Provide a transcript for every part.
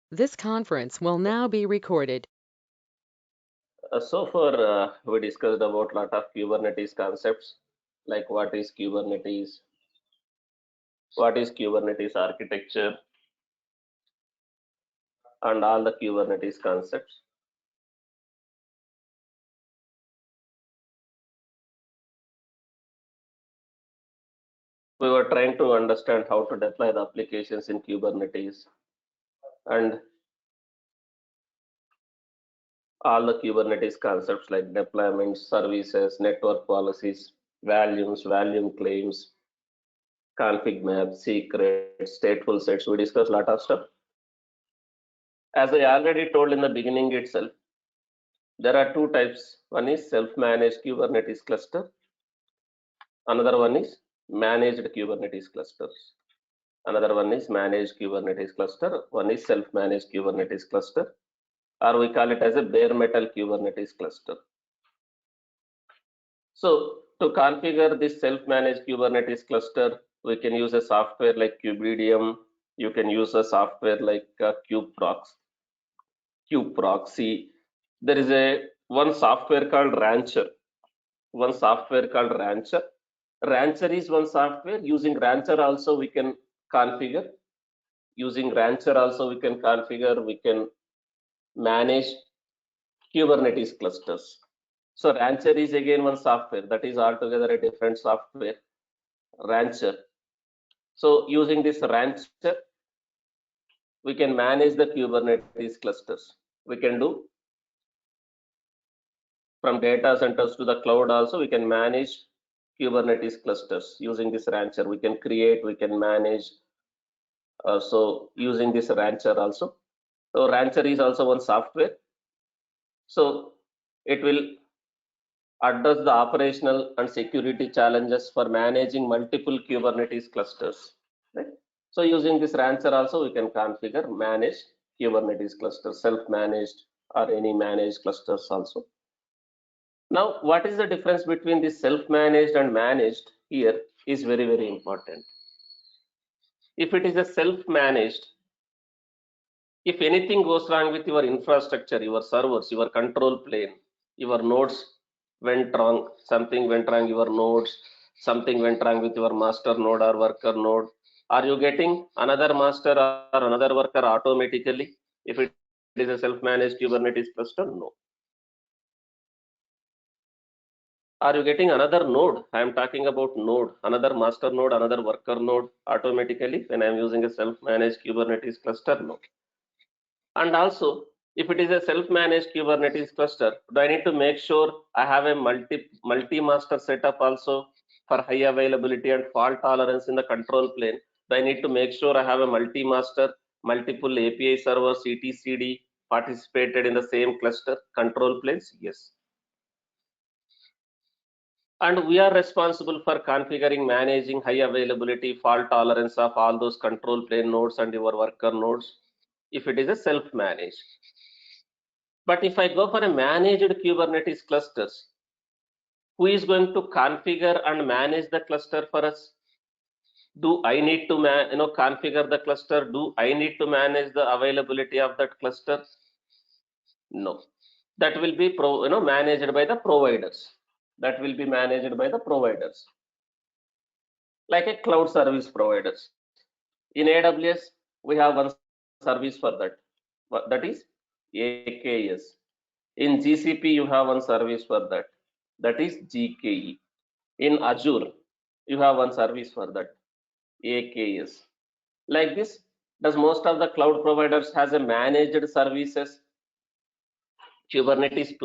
This conference will now be recorded. So far, we discussed about lot of Kubernetes concepts, like what is Kubernetes architecture, and all the Kubernetes concepts. We were trying to understand how to deploy the applications in Kubernetes and all the Kubernetes concepts like deployments, services, network policies, volume claims, config maps, secrets, stateful sets. We discussed a lot of stuff. As I already told in the beginning itself, there are two types. One is self-managed Kubernetes cluster. Another one is managed Kubernetes clusters. Another one is managed Kubernetes cluster. One is self-managed Kubernetes cluster, or we call it as a bare metal Kubernetes cluster. So to configure this self-managed Kubernetes cluster, we can use a software like Kubernetes. You can use a software like kubeproxy. There is a one software called Rancher. One software called Rancher. Rancher is one software. Using Rancher also we can configure. Using Rancher also we can configure. We can manage Kubernetes clusters. So Rancher is again one software that is altogether a different software. Rancher. So using this Rancher, we can manage the Kubernetes clusters. We can do from data centers to the cloud also. We can manage Kubernetes clusters using this Rancher. We can create, we can manage. So using this Rancher also. So Rancher is also one software. So it will address the operational and security challenges for managing multiple Kubernetes clusters. Right? So using this Rancher also we can configure, manage Kubernetes clusters, self-managed or any managed clusters also. Now, what is the difference between this self-managed and managed here is very, very important. If it is a self-managed, if anything goes wrong with your infrastructure, your servers, your control plane, your nodes went wrong, something went wrong, your nodes, something went wrong with your master node or worker node, are you getting another master or another worker automatically? If it is a self-managed Kubernetes cluster, no. Are you getting another node? I am talking about node, another master node, another worker node automatically when I am using a self-managed Kubernetes cluster? No. And also, if it is a self-managed Kubernetes cluster, do I need to make sure I have a multi-master setup also for high availability and fault tolerance in the control plane? Do I need to make sure I have a multi-master, multiple API servers, etc/cd participated in the same cluster control planes? Yes. And we are responsible for configuring, managing high availability, fault tolerance of all those control plane nodes and your worker nodes if it is a self-managed. But if I go for a managed Kubernetes clusters, who is going to configure and manage the cluster for us? Do I need to configure the cluster? Do I need to manage the availability of that cluster? No. That will be managed by the providers. That will be managed by the providers. Like a cloud service providers. In AWS, we have one service for that. That is AKS. In GCP, you have one service for that. That is GKE. In Azure, you have one service for that. AKS. Like this, does most of the cloud providers has a managed services? Kubernetes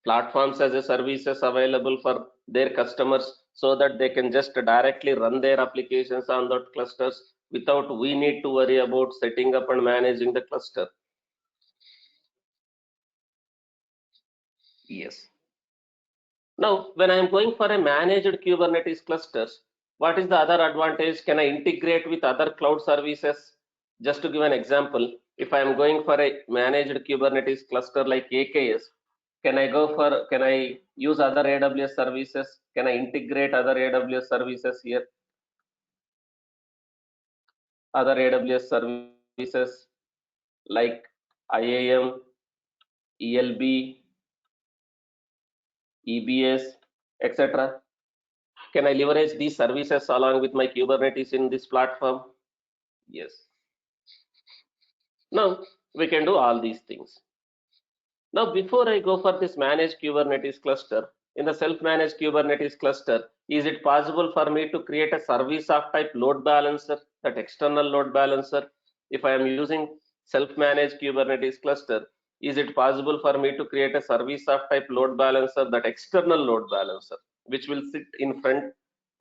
platforms as a services available for their customers so that they can just directly run their applications on that clusters without we need to worry about setting up and managing the cluster. Yes. Now, when I am going for a managed Kubernetes clusters, what is the other advantage? Can I integrate with other cloud services? Just to give an example, if I am going for a managed Kubernetes cluster like AKS, can I use other AWS services? Can I integrate other AWS services here? Other AWS services like IAM, ELB, EBS, etc. Can I leverage these services along with my Kubernetes in this platform? Yes. Now we can do all these things. Now, before I go for this managed Kubernetes cluster, in the self-managed Kubernetes cluster, is it possible for me to create a service of type load balancer, that external load balancer? If I am using self-managed Kubernetes cluster, is it possible for me to create a service of type load balancer, that external load balancer, which will sit in front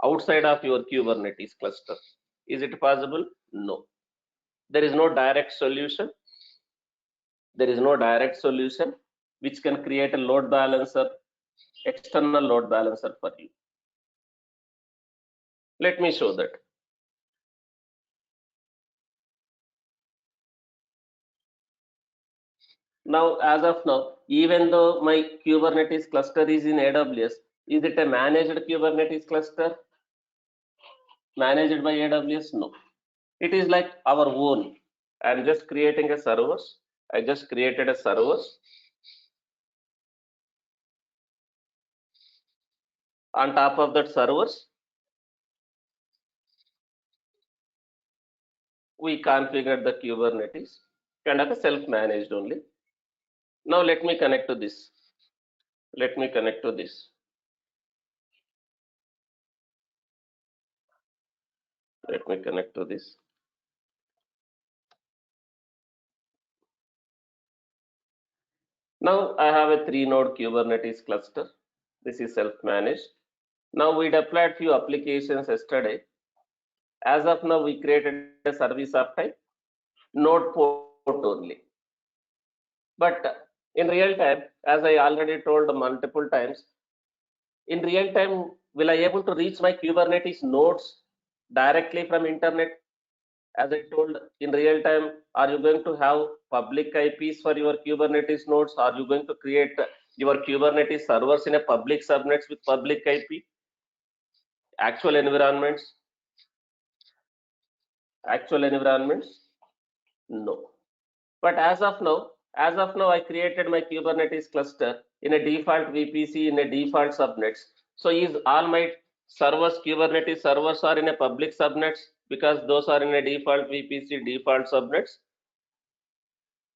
outside of your Kubernetes cluster? Is it possible? No. There is no direct solution. There is no direct solution which can create a load balancer, external load balancer for you. Let me show that. Now, as of now, even though my Kubernetes cluster is in AWS, is it a managed Kubernetes cluster? Managed by AWS? No. It is like our own. I'm just creating a servers. I just created a servers. On top of that servers, we configured the Kubernetes, kind of a self-managed only. Now let me connect to this. Let me connect to this. Let me connect to this. Now I have a 3-node Kubernetes cluster. This is self-managed. Now we deployed few applications yesterday. As of now, we created a service of type node port only. But in real time, as I already told multiple times, in real time, will I able to reach my Kubernetes nodes directly from internet? As I told, in real time, are you going to have public IPs for your Kubernetes nodes? Are you going to create your Kubernetes servers in a public subnets with public IP? Actual environments? Actual environments? No. But as of now, I created my Kubernetes cluster in a default VPC in a default subnets. So is all my servers, Kubernetes servers are in a public subnets because those are in a default VPC default subnets?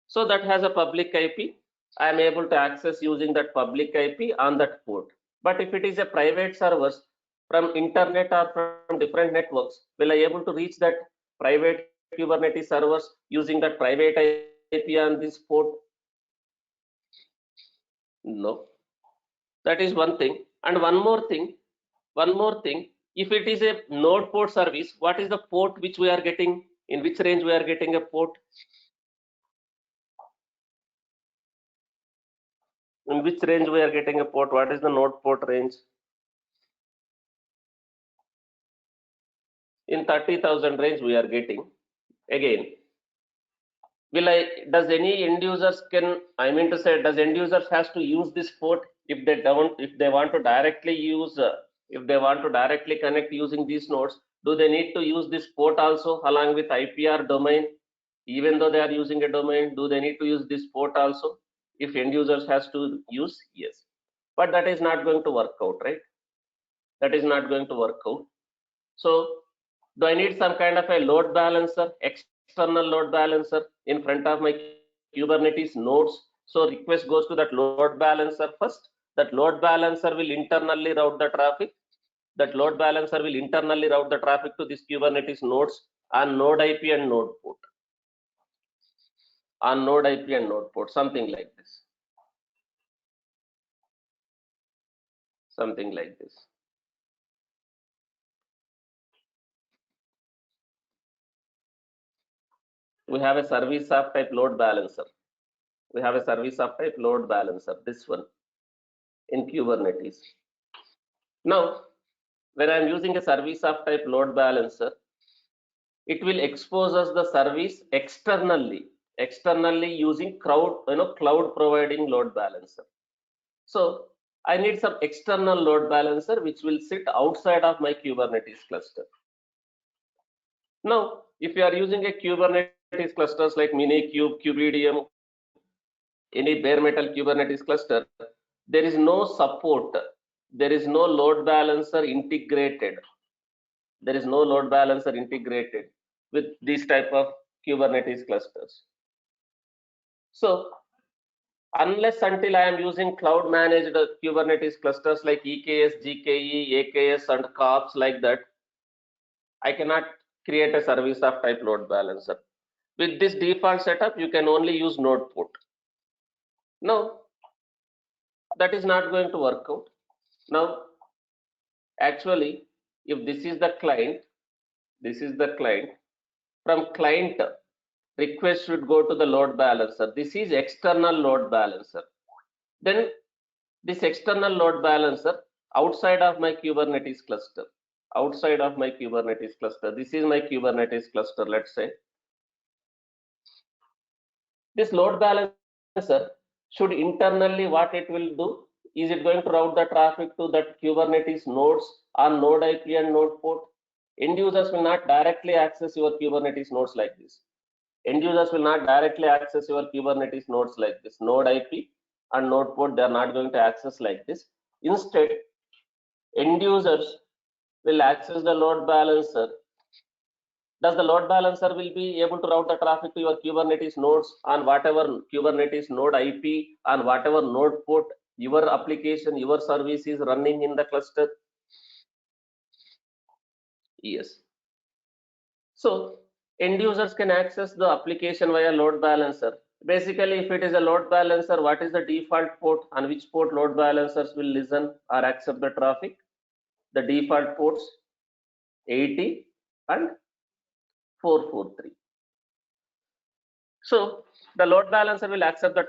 So that has a public IP. I am able to access using that public IP on that port. But if it is a private servers from internet or from different networks, will I able to reach that private Kubernetes servers using that private IP on this port? No. That is one thing. And one more thing. If it is a node port service, what is the port which we are getting? In which range we are getting a port? In which range we are getting a port? What is the node port range? In 30,000 range we are getting. Again, does any end users does end users has to use this port? If they want to directly use, if they want to directly connect using these nodes, do they need to use this port also along with IPR domain? Even though they are using a domain, do they need to use this port also? If end users has to use, yes. But that is not going to work out, right? That is not going to work out. So do I need some kind of a load balancer, external load balancer in front of my Kubernetes nodes? So request goes to that load balancer first. That load balancer will internally route the traffic. That load balancer will internally route the traffic to this Kubernetes nodes on node IP and node port. On node IP and node port, something like this. Something like this. We have a service of type load balancer. We have a service of type load balancer, this one in Kubernetes. Now, when I'm using a service of type load balancer, it will expose us the service externally using cloud providing load balancer. So I need some external load balancer which will sit outside of my Kubernetes cluster. Now, if you are using a Kubernetes Kubernetes clusters like Minikube, Kubidium, any bare metal Kubernetes cluster, there is no support. There is no load balancer integrated. There is no load balancer integrated with these type of Kubernetes clusters. So unless until I am using cloud managed Kubernetes clusters like EKS, GKE, AKS and COPS like that, I cannot create a service of type load balancer. With this default setup, you can only use node port. Now, that is not going to work out. Now, actually, if this is the client, from client, request should go to the load balancer. This is external load balancer. Then this external load balancer outside of my Kubernetes cluster, this is my Kubernetes cluster, let's say. This load balancer should internally, what it will do, is it going to route the traffic to that Kubernetes nodes on node IP and node port? End users will not directly access your Kubernetes nodes like this. End users will not directly access your Kubernetes nodes like this. Node IP and node port, they are not going to access like this. Instead, end users will access the load balancer. Does the load balancer will be able to route the traffic to your Kubernetes nodes on whatever Kubernetes node IP, on whatever node port your application, your service is running in the cluster? Yes. So end users can access the application via load balancer. Basically, if it is a load balancer, what is the default port on which port load balancers will listen or accept the traffic? The default ports 80 and 443. So the load balancer will accept the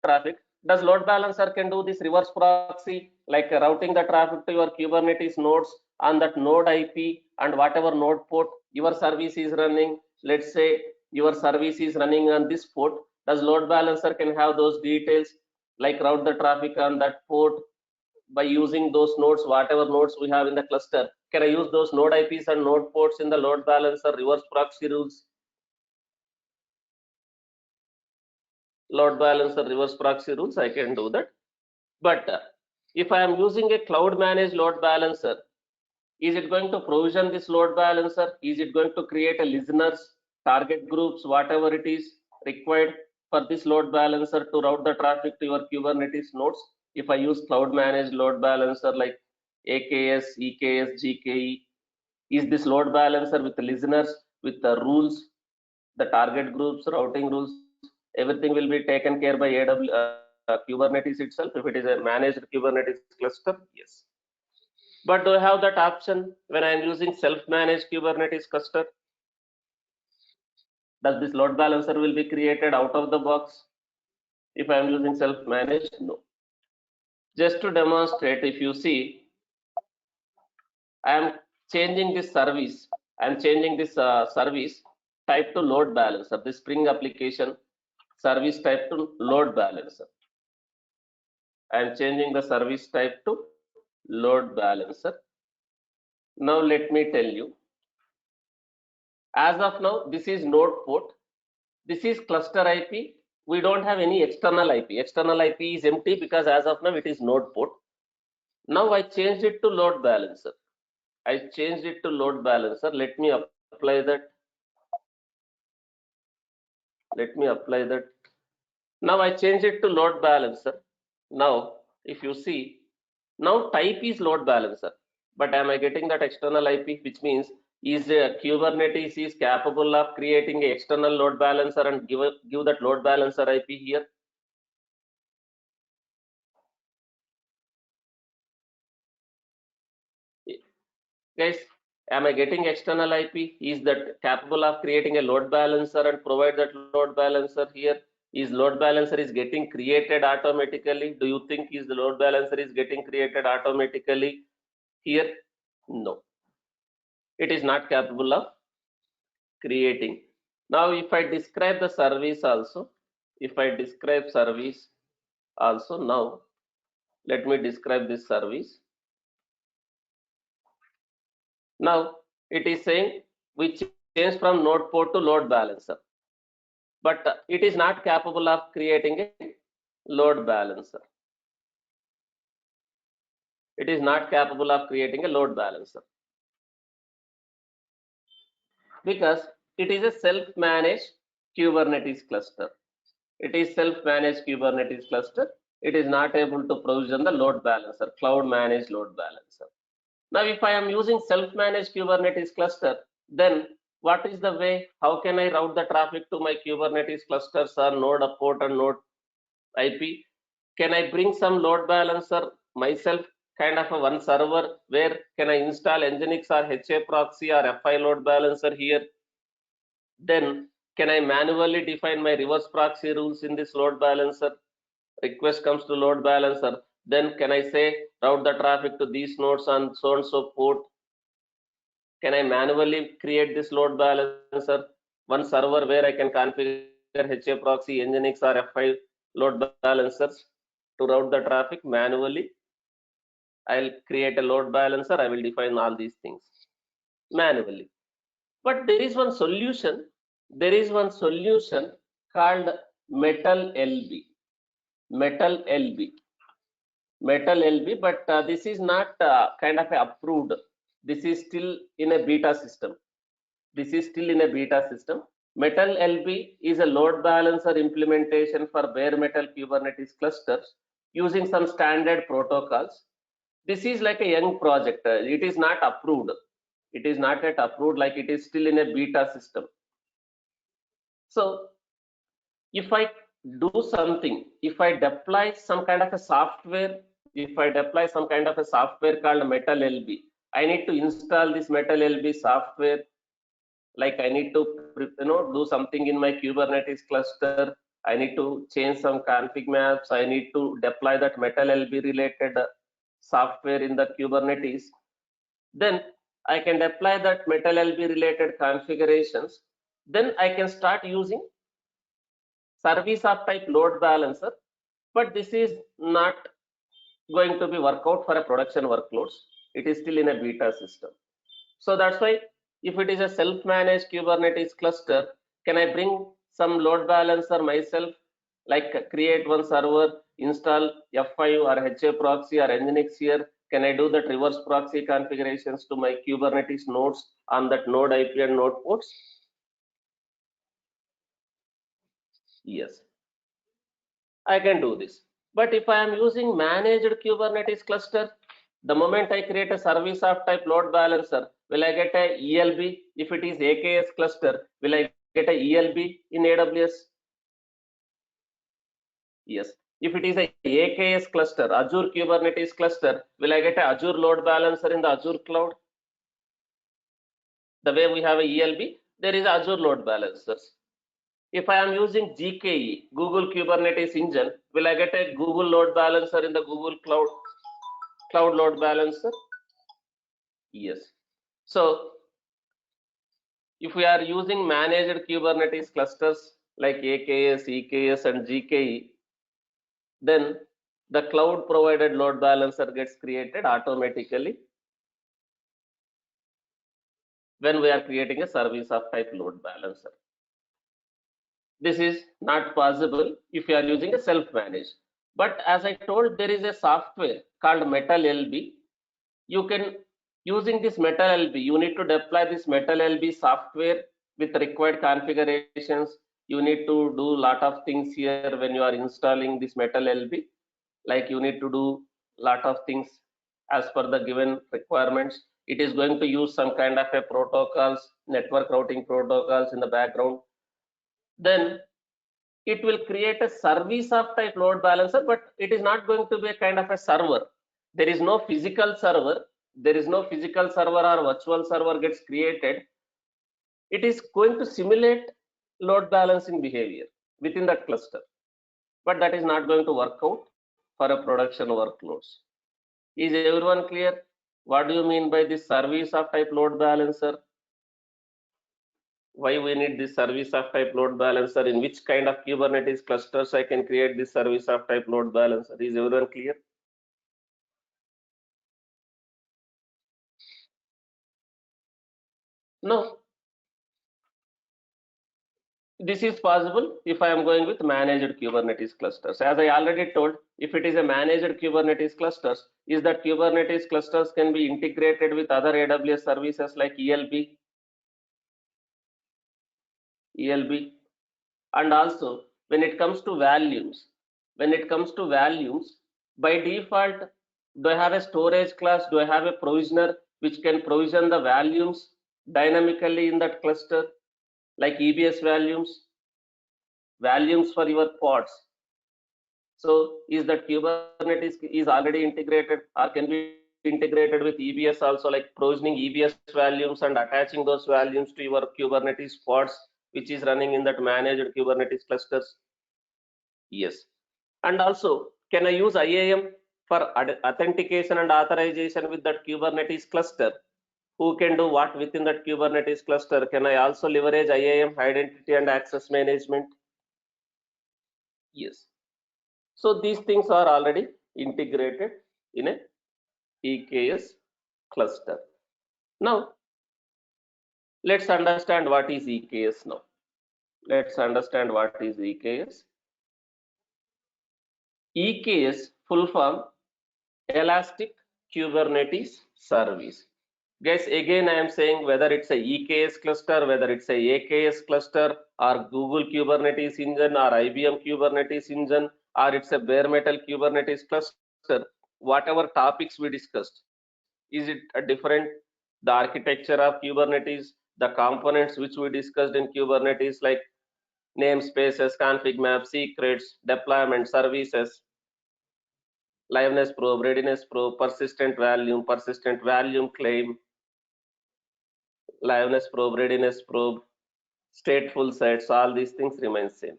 traffic. Does load balancer can do this reverse proxy, like routing the traffic to your Kubernetes nodes on that node IP and whatever node port your service is running? Let's say your service is running on this port. Does load balancer can have those details, like route the traffic on that port by using those nodes, whatever nodes we have in the cluster? Can I use those node IPs and node ports in the load balancer reverse proxy rules? Load balancer reverse proxy rules, I can do that. But if I am using a cloud managed load balancer, is it going to provision this load balancer? Is it going to create a listeners, target groups, whatever it is required for this load balancer to route the traffic to your Kubernetes nodes? If I use cloud managed load balancer like AKS, EKS, GKE, is this load balancer with the listeners, with the rules, the target groups, routing rules, everything will be taken care by Kubernetes itself? If it is a managed Kubernetes cluster, yes. But do I have that option when I am using self-managed Kubernetes cluster? Does this load balancer will be created out of the box if I am using self-managed? No. Just to demonstrate, if you see, I am changing this service. I am changing this service type to load balancer. This Spring application service type to load balancer. I am changing the service type to load balancer. Now let me tell you, as of now, this is node port, this is cluster IP. We don't have any external IP. External IP is empty because as of now it is node port. Now I changed it to load balancer. Let me apply that. Now I change it to load balancer. Now if you see, now type is load balancer, but am I getting that external IP, which means is Kubernetes is capable of creating an external load balancer and give that load balancer IP here? Guys, am I getting external IP? Is that capable of creating a load balancer and provide that load balancer here? Is load balancer is getting created automatically? Do you think is the load balancer is getting created automatically here? No, it is not capable of creating. Now if I describe the service also, now let me describe this service. Now it is saying we change from node port to load balancer. but it is not capable of creating a load balancer. It is not capable of creating a load balancer because it is a self-managed Kubernetes cluster. It is self-managed Kubernetes cluster. It is not able to provision the load balancer, cloud managed load balancer. Now, if I am using self-managed Kubernetes cluster, then what is the way? How can I route the traffic to my Kubernetes clusters or node port and node IP? Can I bring some load balancer myself, kind of a one server where can I install Nginx or HA proxy or FI load balancer here? Then can I manually define my reverse proxy rules in this load balancer? Request comes to load balancer. Then can I say route the traffic to these nodes on so and so port? Can I manually create this load balancer? One server where I can configure HA proxy, Nginx or F5 load balancers to route the traffic manually. I'll create a load balancer. I will define all these things manually. But there is one solution. There is one solution called Metal LB. Metal LB. Metal LB, but this is not kind of approved. This is still in a beta system. This is still in a beta system. Metal LB is a load balancer implementation for bare metal Kubernetes clusters using some standard protocols. This is like a young project. It is not approved. It is not yet approved, like it is still in a beta system. So if I do something, if I deploy some kind of a software, if I deploy some kind of a software called Metal LB, I need to install this Metal LB software. Like I need to do something in my Kubernetes cluster. I need to change some config maps. I need to deploy that Metal LB related software in the Kubernetes. Then I can deploy that Metal LB related configurations. Then I can start using service of type load balancer, but this is not going to be work out for a production workloads. It is still in a beta system. So that's why if it is a self-managed Kubernetes cluster, can I bring some load balancer myself, like create one server, install F5 or HA proxy or Nginx here? Can I do that reverse proxy configurations to my Kubernetes nodes on that node IP and node ports? Yes, I can do this. But if I am using managed Kubernetes cluster, the moment I create a service of type load balancer, will I get a ELB? If it is AKS cluster, will I get a ELB in AWS? Yes. If it is a AKS cluster, Azure Kubernetes cluster, will I get a Azure load balancer in the Azure cloud? The way we have a ELB, there is Azure load balancers. If I am using GKE, Google Kubernetes Engine, will I get a Google load balancer in the Google cloud load balancer? Yes. So if we are using managed Kubernetes clusters like AKS, EKS, and GKE, then the cloud provided load balancer gets created automatically when we are creating a service of type load balancer. This is not possible if you are using a self-managed. But as I told, there is a software called Metal LB. You can, using this Metal LB, you need to deploy this Metal LB software with required configurations. You need to do a lot of things here when you are installing this Metal LB. Like you need to do a lot of things as per the given requirements. It is going to use some kind of a protocols, network routing protocols in the background. Then it will create a service of type load balancer, but it is not going to be a kind of a server. There is no physical server. There is no physical server or virtual server gets created. It is going to simulate load balancing behavior within that cluster, but that is not going to work out for a production workloads. Is everyone clear? What do you mean by this service of type load balancer? Why we need this service of type load balancer? In which kind of Kubernetes clusters I can create this service of type load balancer? Is everyone clear? No. This is possible if I am going with managed Kubernetes clusters. As I already told, if it is a managed Kubernetes clusters, is that Kubernetes clusters can be integrated with other AWS services like ELB, and also when it comes to values, by default, do I have a storage class? Do I have a provisioner which can provision the values dynamically in that cluster, like EBS values for your pods? So is that Kubernetes is already integrated or can be integrated with EBS also, like provisioning EBS values and attaching those values to your Kubernetes pods, which is running in that managed Kubernetes clusters? Yes. And also, can I use IAM for authentication and authorization with that Kubernetes cluster? Who can do what within that Kubernetes cluster? Can I also leverage IAM, identity and access management? Yes. So these things are already integrated in a EKS cluster. Now, let's understand what is EKS now. Let's understand what is EKS. EKS full form Elastic Kubernetes Service. Guys, again I am saying whether it's a EKS cluster, whether it's a AKS cluster, or Google Kubernetes engine, or IBM Kubernetes engine, or it's a bare metal Kubernetes cluster, whatever topics we discussed, is it a different? The architecture of Kubernetes, the components which we discussed in Kubernetes, like namespaces, config maps, secrets, deployment services, liveness probe, readiness probe, persistent volume claim, liveness probe, readiness probe, stateful sets, all these things remain same.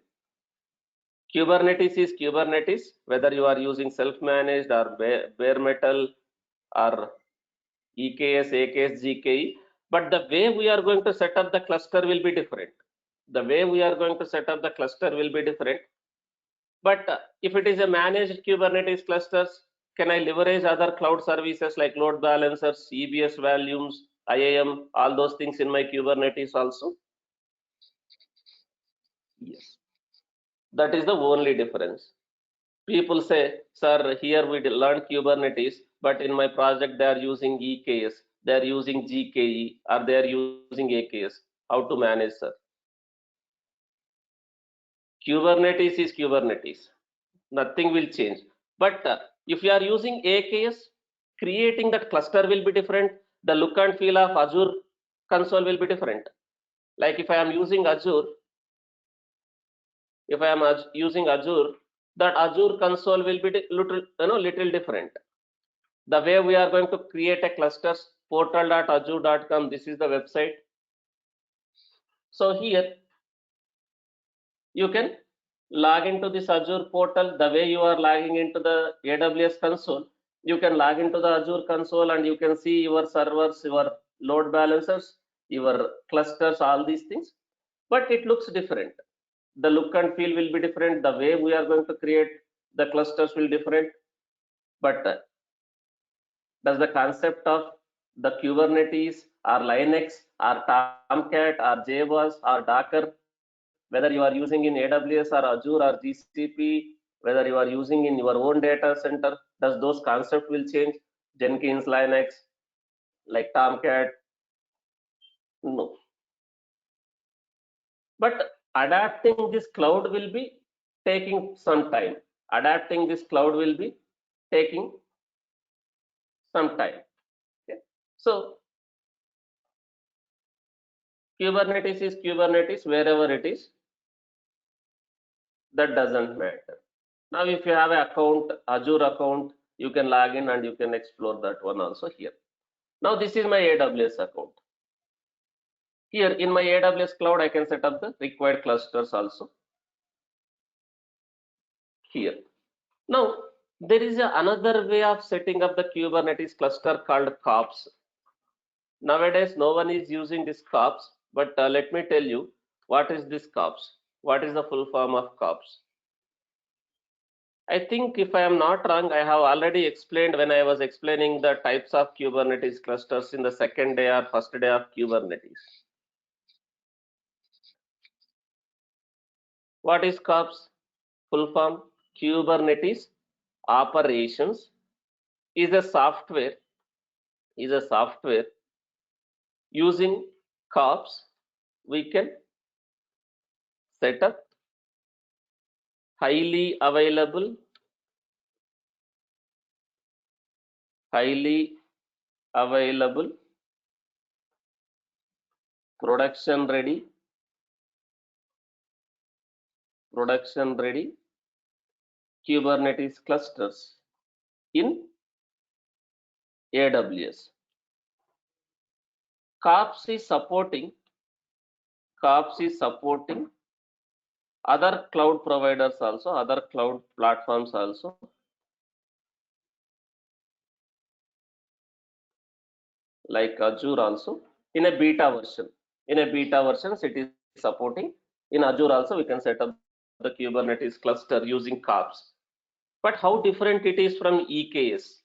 Kubernetes is Kubernetes, whether you are using self-managed or bare metal or EKS, AKS, GKE, but the way we are going to set up the cluster will be different. The way we are going to set up the cluster will be different. But if it is a managed Kubernetes clusters, can I leverage other cloud services like load balancers, EBS values, IAM, all those things in my Kubernetes also? Yes. That is the only difference. People say, sir, here we learn Kubernetes, but in my project they are using EKS, they are using GKE, or they are using AKS. How to manage, sir? Kubernetes is Kubernetes. Nothing will change. But if you are using AKS, creating that cluster will be different. The look and feel of Azure console will be different. Like if I am using Azure, that Azure console will be little different. The way we are going to create a clusters, portal.azure.com, this is the website. So here you can log into this Azure portal the way you are logging into the AWS console. You can log into the Azure console and you can see your servers, your load balancers, your clusters, all these things. But it looks different. The look and feel will be different. The way we are going to create the clusters will be different. But does the concept of the Kubernetes or Linux or Tomcat or JBoss or Docker, whether you are using in AWS or Azure or GCP, whether you are using in your own data center, does those concepts will change? Jenkins, Linux, like Tomcat? No. But adapting this cloud will be taking some time. Adapting this cloud will be taking some time. Okay. So Kubernetes is Kubernetes wherever it is. That doesn't matter. Now, if you have an account, Azure account, you can log in and you can explore that one also here. Now, this is my AWS account. Here in my AWS cloud, I can set up the required clusters also here. Now, there is another way of setting up the Kubernetes cluster called kops. Nowadays, no one is using this kops, but let me tell you what is this kops. What is the full form of kops? I think if I am not wrong, I have already explained when I was explaining the types of Kubernetes clusters in the second day or first day of Kubernetes. What is KOPS? Full form Kubernetes operations is a software using KOPS we can set up highly available production ready Kubernetes clusters in AWS. KOPS is supporting other cloud providers also, other cloud platforms also, like Azure also, in a beta version. In a beta version, it is supporting. In Azure also, we can set up the Kubernetes cluster using KOPS. But how different it is from EKS?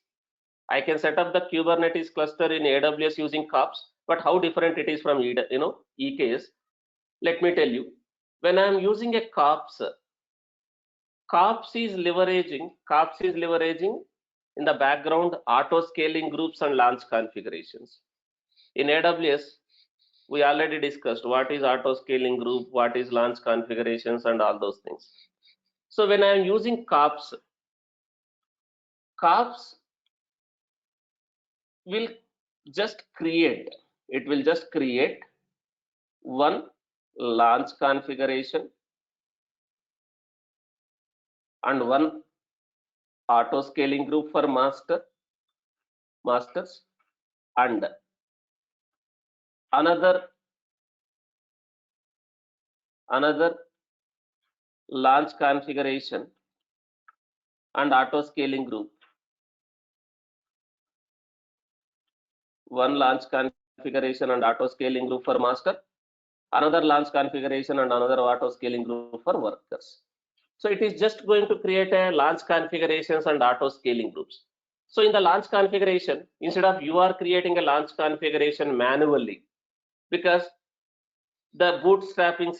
I can set up the Kubernetes cluster in AWS using KOPS, but how different it is from EKS? Let me tell you. When I am using a KOPS is leveraging in the background auto scaling groups and launch configurations. In AWS, we already discussed what is auto scaling group, what is launch configurations, and all those things. So when I am using KOPS will just create one launch configuration and one auto scaling group for masters and another launch configuration and auto scaling group, one launch configuration and auto scaling group for master, another launch configuration and another auto scaling group for workers. So it is just going to create a launch configurations and auto scaling groups. So in the launch configuration, instead of you are creating a launch configuration manually, because the bootstrapping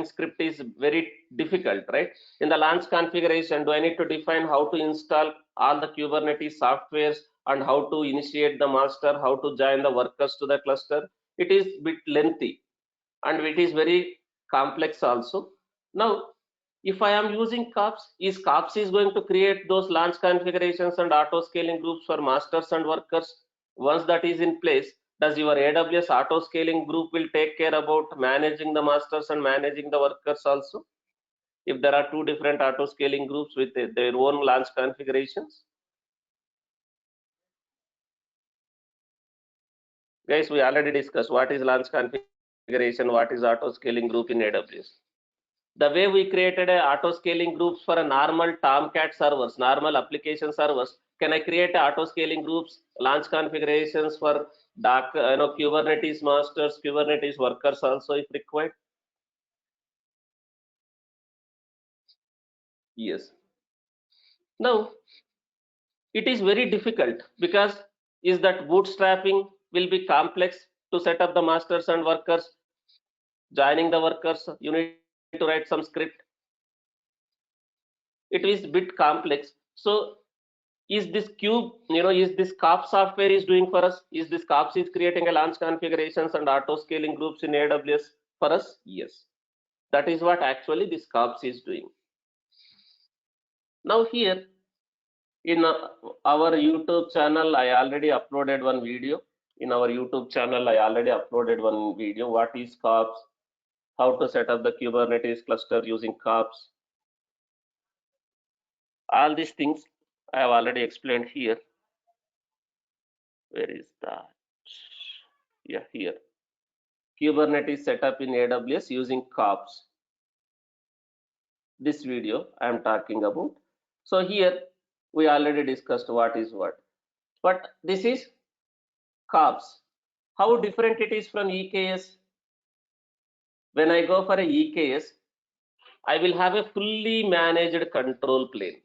script is very difficult, right? In the launch configuration, do I need to define how to install all the Kubernetes softwares and how to initiate the master, how to join the workers to the cluster? It is bit lengthy and it is very complex also. Now, if I am using KOPS is going to create those launch configurations and auto scaling groups for masters and workers. Once that is in place, does your AWS auto scaling group will take care about managing the masters and managing the workers also? If there are two different auto scaling groups with their own launch configurations. Guys, we already discussed what is launch configuration, what is auto scaling group in AWS. The way we created a auto scaling groups for a normal Tomcat servers, normal application servers, can I create auto scaling groups, launch configurations for Kubernetes masters, Kubernetes workers also if required? Yes. Now, it is very difficult because is that bootstrapping will be complex to set up the masters and workers, joining the workers, you need to write some script. It is bit complex. So is this is this KOPS software is doing for us? Is this KOPS is creating a launch configurations and auto scaling groups in AWS for us? Yes, that is what actually this KOPS is doing. Now here in our YouTube channel, I already uploaded one video. In our YouTube channel, I already uploaded one video. What is KOPS? How to set up the Kubernetes cluster using KOPS? All these things I have already explained here. Where is that? Yeah, here. Kubernetes setup in AWS using KOPS. This video I am talking about. So here we already discussed what is what. But this is KOPS. How different it is from EKS? When I go for a EKS, I will have a fully managed control plane.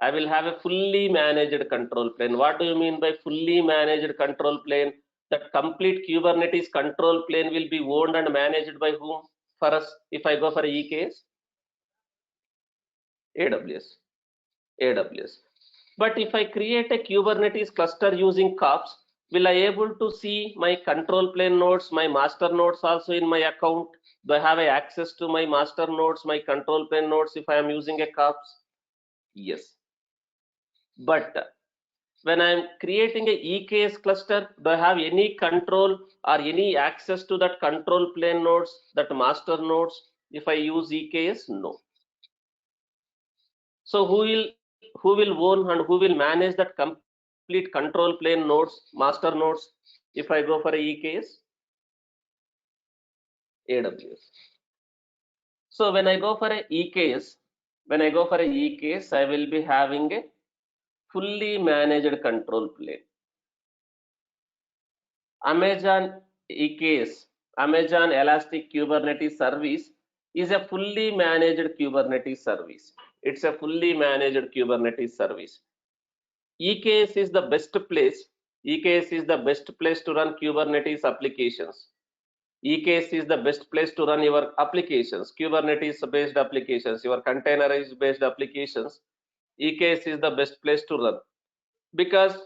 I will have a fully managed control plane. What do you mean by fully managed control plane? That complete Kubernetes control plane will be owned and managed by whom? For us, if I go for EKS, AWS. But if I create a Kubernetes cluster using kops, will I able to see my control plane nodes, my master nodes also in my account? Do I have access to my master nodes, my control plane nodes if I am using a kops? Yes. But when I'm creating a EKS cluster, do I have any control or any access to that control plane nodes, that master nodes? If I use EKS, no. So who will own and who will manage that complete control plane nodes, master nodes? If I go for a EKS, AWS. So when I go for a EKS, I will be having a fully managed control plane. Amazon EKS, Amazon Elastic Kubernetes Service is a fully managed Kubernetes service. It's a fully managed Kubernetes service. EKS is the best place. EKS is the best place to run Kubernetes applications. EKS is the best place to run your applications, Kubernetes based applications, your containerized based applications. EKS is the best place to run because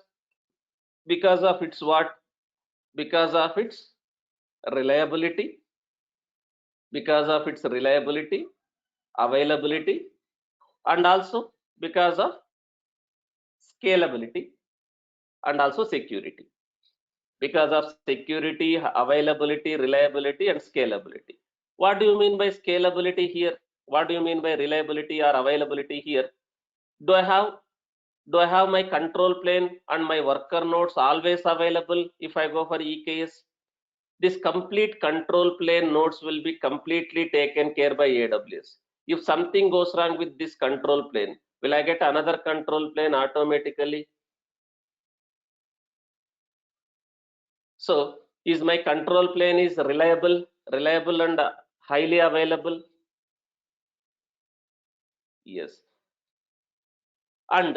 of its what? Because of its reliability, availability, and also because of scalability and also security. Because of security, availability, reliability, and scalability. What do you mean by scalability here? What do you mean by reliability or availability here? Do I have my control plane and my worker nodes always available if I go for EKS? This complete control plane nodes will be completely taken care by AWS. If something goes wrong with this control plane, will I get another control plane automatically? So is my control plane is reliable and highly available? Yes. And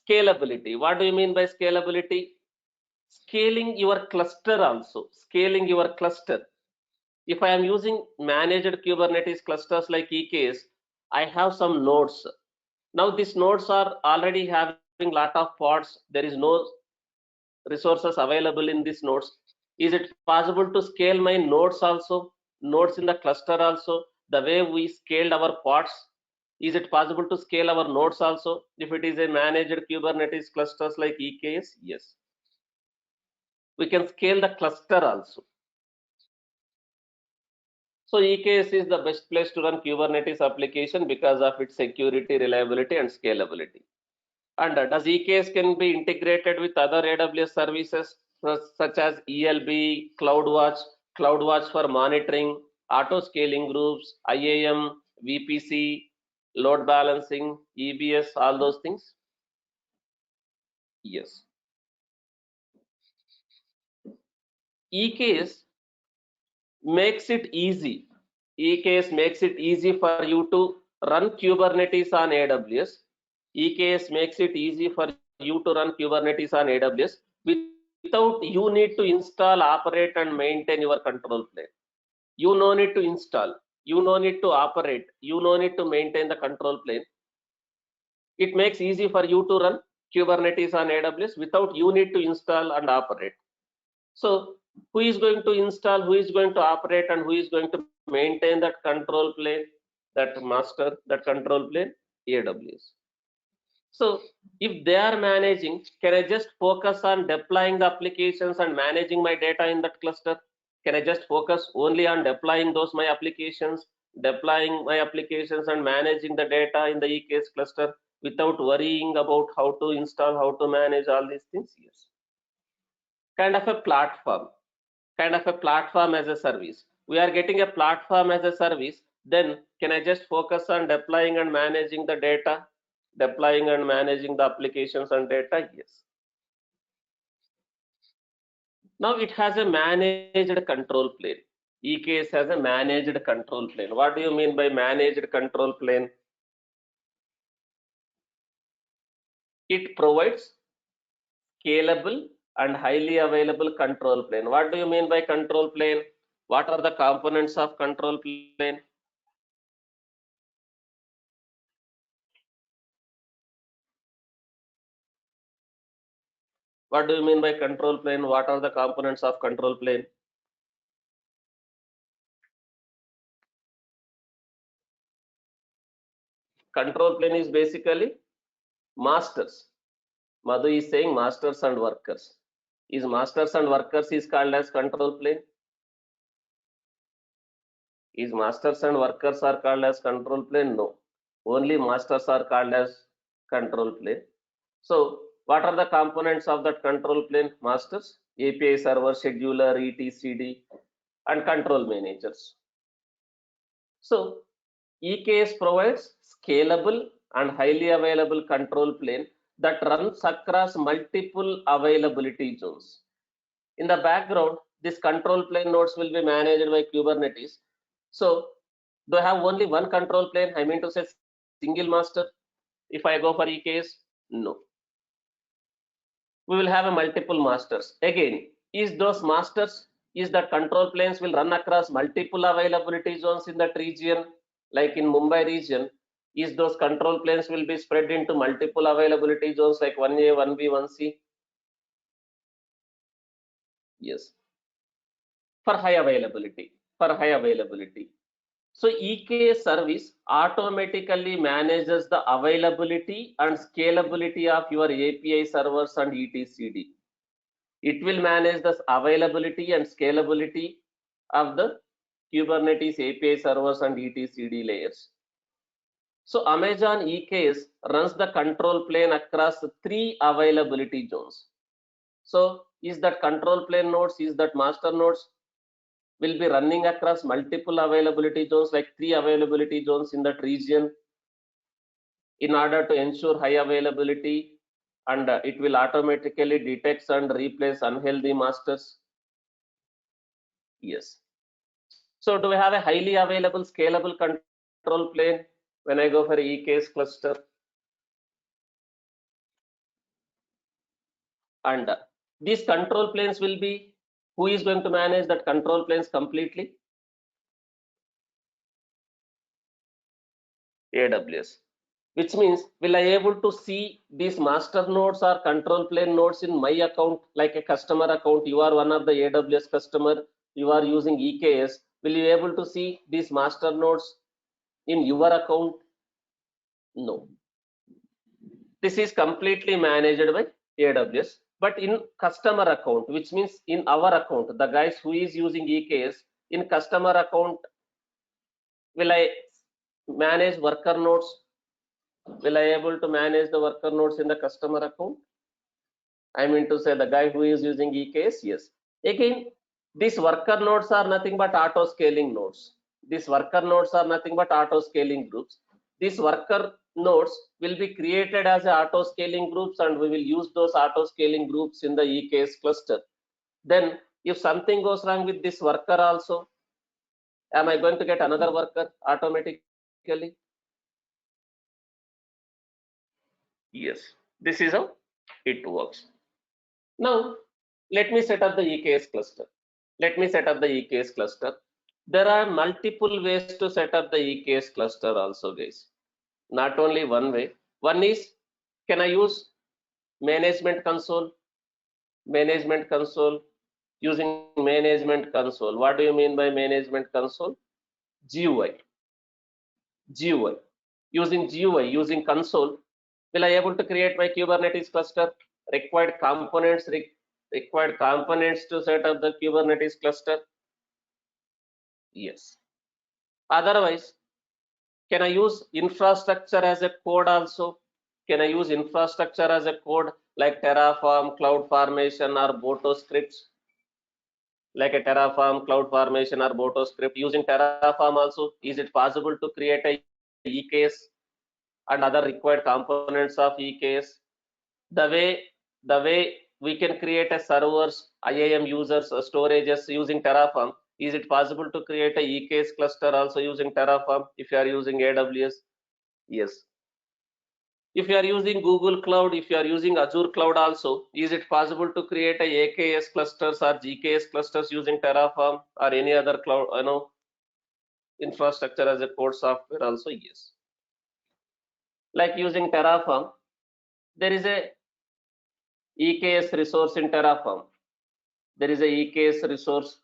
scalability. What do you mean by scalability? Scaling your cluster also. Scaling your cluster. If I am using managed Kubernetes clusters like EKS, I have some nodes. Now these nodes are already having lot of pods. There is no resources available in these nodes. Is it possible to scale my nodes also, nodes in the cluster also, the way we scaled our pods? Is it possible to scale our nodes also if it is a managed Kubernetes clusters like EKS? Yes, we can scale the cluster also. So EKS is the best place to run Kubernetes application because of its security, reliability, and scalability. And does EKS can be integrated with other AWS services such as ELB, CloudWatch for monitoring, auto scaling groups, IAM, VPC, load balancing, EBS, all those things? Yes. EKS makes it easy. EKS makes it easy for you to run Kubernetes on AWS. EKS makes it easy for you to run Kubernetes on AWS without you need to install, operate, and maintain your control plane. You no need to install, you no need to operate, you no need to maintain the control plane. It makes easy for you to run Kubernetes on AWS without you need to install and operate. So who is going to install, who is going to operate, and who is going to maintain that control plane, that master, that control plane? AWS. So if they are managing, can I just focus on deploying the applications and managing my data in that cluster? Can I just focus only on deploying my applications, and managing the data in the EKS cluster without worrying about how to install, how to manage all these things? Yes. Kind of a platform as a service. We are getting a platform as a service. Then can I just focus on deploying and managing the data, deploying and managing the applications and data? Yes. Now it has a managed control plane. EKS has a managed control plane. What do you mean by managed control plane? It provides scalable and highly available control plane. What do you mean by control plane? What are the components of control plane? What do you mean by control plane? What are the components of control plane? Control plane is basically masters. Madhu is saying masters and workers. Is masters and workers is called as control plane? Is masters and workers are called as control plane? No. Only masters are called as control plane. So what are the components of that control plane? Masters, API server, scheduler, etcd, and control managers. So EKS provides scalable and highly available control plane that runs across multiple availability zones. In the background, these control plane nodes will be managed by Kubernetes. So do I have only one control plane? I mean to say single master. If I go for EKS, no. We will have a multiple masters. Again, is those masters, is that control planes will run across multiple availability zones in that region, like in Mumbai region, is those control planes will be spread into multiple availability zones like 1A, 1B, 1C? Yes, for high availability, for high availability. So EKS service automatically manages the availability and scalability of your API servers and etcd. It will manage the availability and scalability of the Kubernetes API servers and etcd layers. So Amazon EKS runs the control plane across 3 availability zones. So is that control plane nodes, is that master nodes will be running across multiple availability zones, like 3 availability zones in that region, in order to ensure high availability, and it will automatically detect and replace unhealthy masters. Yes. So do we have a highly available scalable control plane when I go for EKS cluster? And these control planes will be, who is going to manage that control planes completely? AWS. Which means, will I able to see these master nodes or control plane nodes in my account, like a customer account? You are one of the AWS customer, you are using EKS. Will you able to see these master nodes in your account? No. This is completely managed by AWS. But in customer account, which means in our account, the guys who is using EKS, in customer account, will I manage worker nodes? Will I able to manage the worker nodes in the customer account? I mean to say the guy who is using EKS, yes. Again, these worker nodes are nothing but auto scaling nodes. These worker nodes are nothing but auto scaling groups. These worker nodes will be created as auto scaling groups, and we will use those auto scaling groups in the EKS cluster. Then if something goes wrong with this worker also, am I going to get another worker automatically? Yes, this is how it works. Now, let me set up the EKS cluster. Let me set up the EKS cluster. There are multiple ways to set up the EKS cluster also, guys. Not only one way. One is, can I use management console? Management console. Using management console. What do you mean by management console? GUI. GUI. Using GUI, using console, will I able to create my Kubernetes cluster? Required components, required components to set up the Kubernetes cluster? Yes. Otherwise, can I use infrastructure as a code also? Can I use infrastructure as a code like Terraform, CloudFormation, or Boto scripts? Like a Terraform, CloudFormation, or Boto script. Using Terraform also, is it possible to create a EKS and other required components of EKS? The way we can create a servers, IAM users, storages using Terraform, is it possible to create a EKS cluster also using Terraform if you are using AWS? Yes. If you are using Google Cloud, if you are using Azure Cloud also, is it possible to create a AKS clusters or GKS clusters using Terraform or any other cloud, infrastructure as a code software also? Yes. Like using Terraform, there is a EKS resource in Terraform. There is a EKS resource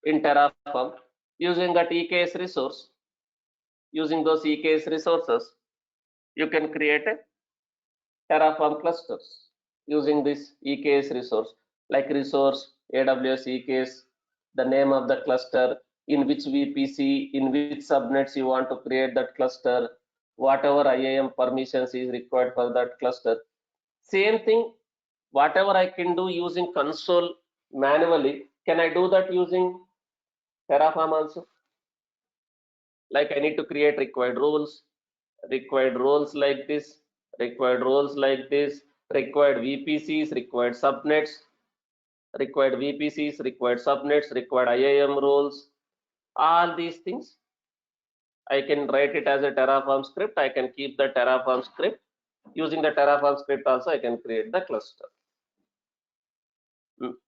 in Terraform. Using that EKS resource, using those EKS resources, you can create a Terraform clusters using this EKS resource, like resource AWS EKS, the name of the cluster, in which VPC, in which subnets you want to create that cluster, whatever IAM permissions is required for that cluster. Same thing, whatever I can do using console manually, can I do that using Terraform also? Like I need to create required roles like this, required roles like this, required VPCs, required subnets, required IAM roles, all these things. I can write it as a Terraform script. I can keep the Terraform script. Using the Terraform script also, I can create the cluster.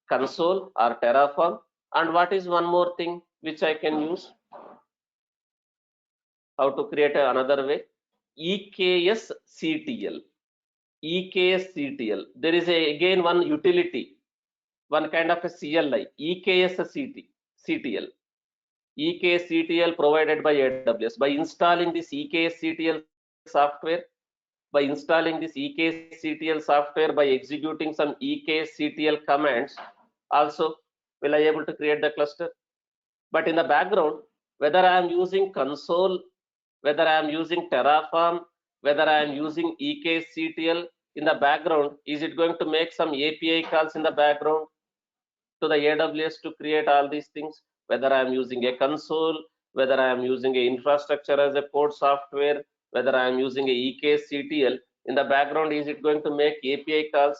Console or Terraform. And what is one more thing which I can use? How to create another way? EKS-CTL. EKS-CTL. There is again one utility, one kind of a CLI, EKS-CTL. EKS-CTL provided by AWS. By installing this EKS-CTL software, by executing some EKS-CTL commands, also will I able to create the cluster. But in the background, whether I am using console, whether I am using Terraform, whether I am using EKS-CTL, in the background, is it going to make some API calls in the background to the AWS to create all these things? Whether I am using a console, whether I am using a infrastructure as a code software, whether I am using a EKS-CTL, in the background, is it going to make API calls,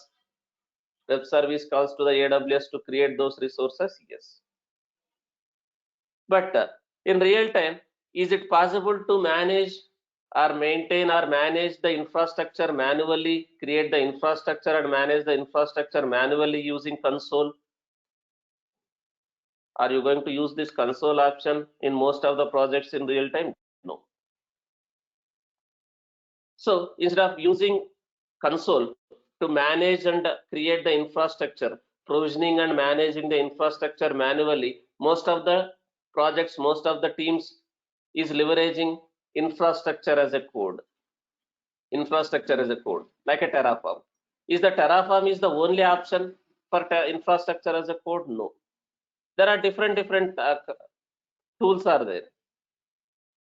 web service calls to the AWS to create those resources? Yes. But in real time, is it possible to manage or maintain or manage the infrastructure manually, create the infrastructure and manage the infrastructure manually using console? Are you going to use this console option in most of the projects in real time? No. So instead of using console to manage and create the infrastructure, provisioning and managing the infrastructure manually, most of the projects, most of the teams is leveraging infrastructure as a code. Infrastructure as a code, like a Terraform. Is the Terraform is the only option for infrastructure as a code? No. There are different tools are there.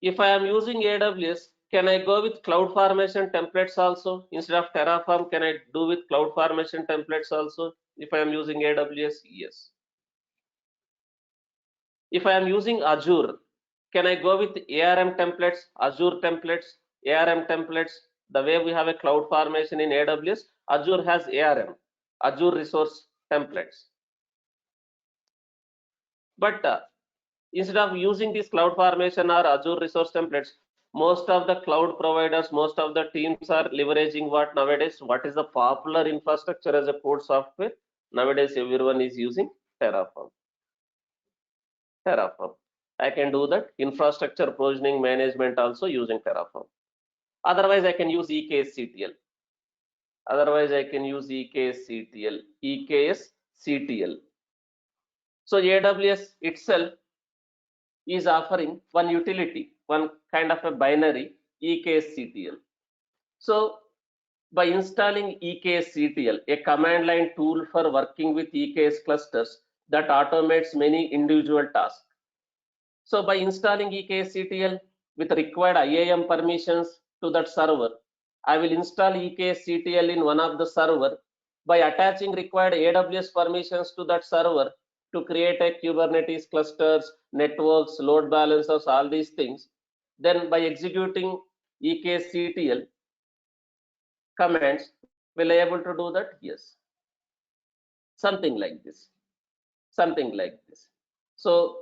If I am using AWS, can I go with CloudFormation templates also? Instead of Terraform, can I do with CloudFormation templates also? If I am using AWS, yes. If I am using Azure, can I go with ARM templates, Azure templates, ARM templates? The way we have a CloudFormation in AWS, Azure has ARM, Azure resource templates. But instead of using this CloudFormation or Azure resource templates, most of the cloud providers, most of the teams are leveraging what nowadays, what is the popular infrastructure as a code software? Nowadays, everyone is using Terraform. I can do that infrastructure provisioning management also using Terraform. Otherwise, I can use EKS-CTL. EKS-CTL. So AWS itself is offering one utility, one kind of a binary, EKS-CTL. So by installing EKS-CTL, a command line tool for working with EKS clusters that automates many individual tasks. So by installing EKS-CTL with required IAM permissions to that server, I will install EKS-CTL in one of the server by attaching required AWS permissions to that server to create a Kubernetes clusters, networks, load balancers, all these things. Then by executing EKS-CTL commands, will I able to do that? Yes. Something like this. So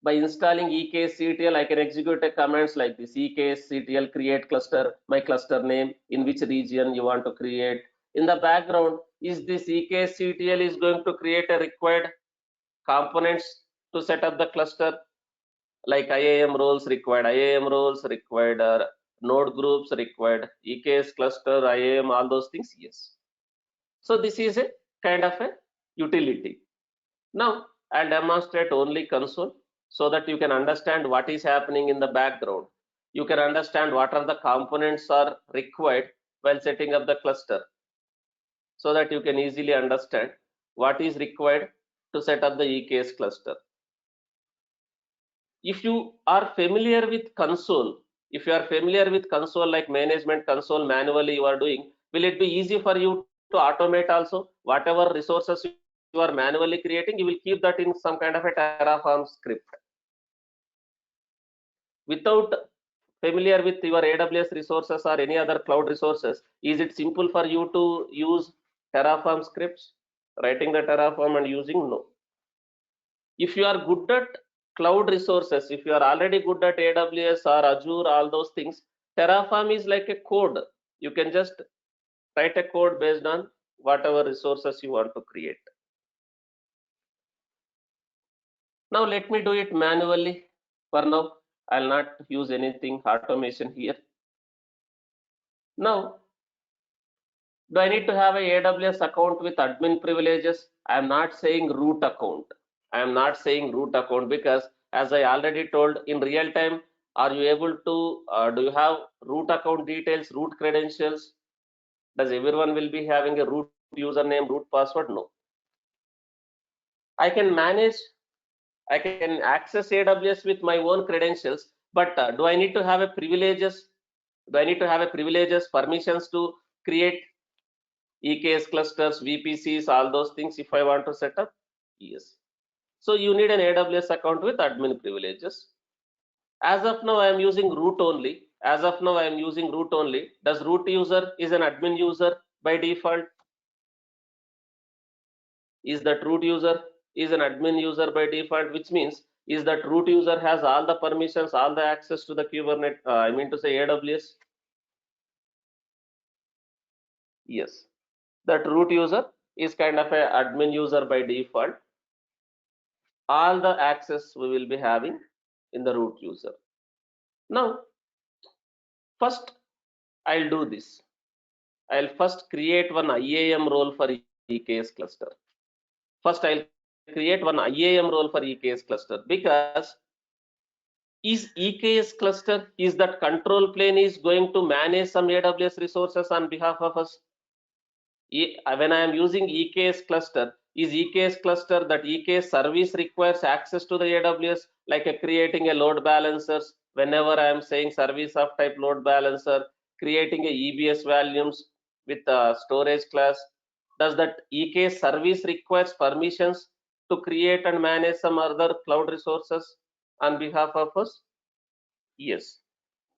By installing ekctl, I can execute a commands like this: ekctl create cluster, my cluster name, in which region you want to create. In the background, is this ekctl is going to create a required components to set up the cluster, like IAM roles required, node groups required, EKS cluster, IAM, all those things. Yes. So this is a kind of a utility. Now I'll demonstrate only console so that you can understand what is happening in the background. You can understand what are the components are required while setting up the cluster, so that you can easily understand what is required to set up the EKS cluster. If you are familiar with console, if you are familiar with console like management console, manually you are doing, will it be easy for you to automate also? Whatever resources you are manually creating, you will keep that in some kind of a Terraform script. Without familiar with your AWS resources or any other cloud resources, is it simple for you to use Terraform scripts, writing the Terraform and using? No. If you are good at cloud resources, if you are already good at AWS or Azure, all those things, Terraform is like a code. You can just write a code based on whatever resources you want to create. Now let me do it manually. For now, I'll not use anything automation here. Now, do I need to have a AWS account with admin privileges? I am not saying root account. I am not saying root account, because as I already told, in real time, are you able to, do you have root account details, root credentials? Does everyone will be having a root username, root password? No. I can manage, I can access AWS with my own credentials, but do I need to have a privileges? Do I need to have a privileges, permissions to create EKS clusters, VPCs, all those things if I want to set up? Yes. So you need an AWS account with admin privileges. As of now, I am using root only. As of now, I am using root only. Does root user is an admin user by default? Is that root user is an admin user by default, which means is that root user has all the permissions, all the access to the Kubernetes, I mean to say AWS? Yes. That root user is kind of a admin user by default. All the access we will be having in the root user. Now, first I'll do this. I'll first create one IAM role for EKS cluster. First, I'll create one IAM role for EKS cluster, because is EKS cluster, is that control plane is going to manage some AWS resources on behalf of us? When I am using EKS cluster, is EKS cluster that EKS service requires access to the AWS, like creating a load balancers? Whenever I am saying service of type load balancer, creating a EBS volumes with a storage class, does that EKS service requires permissions to create and manage some other cloud resources on behalf of us? Yes.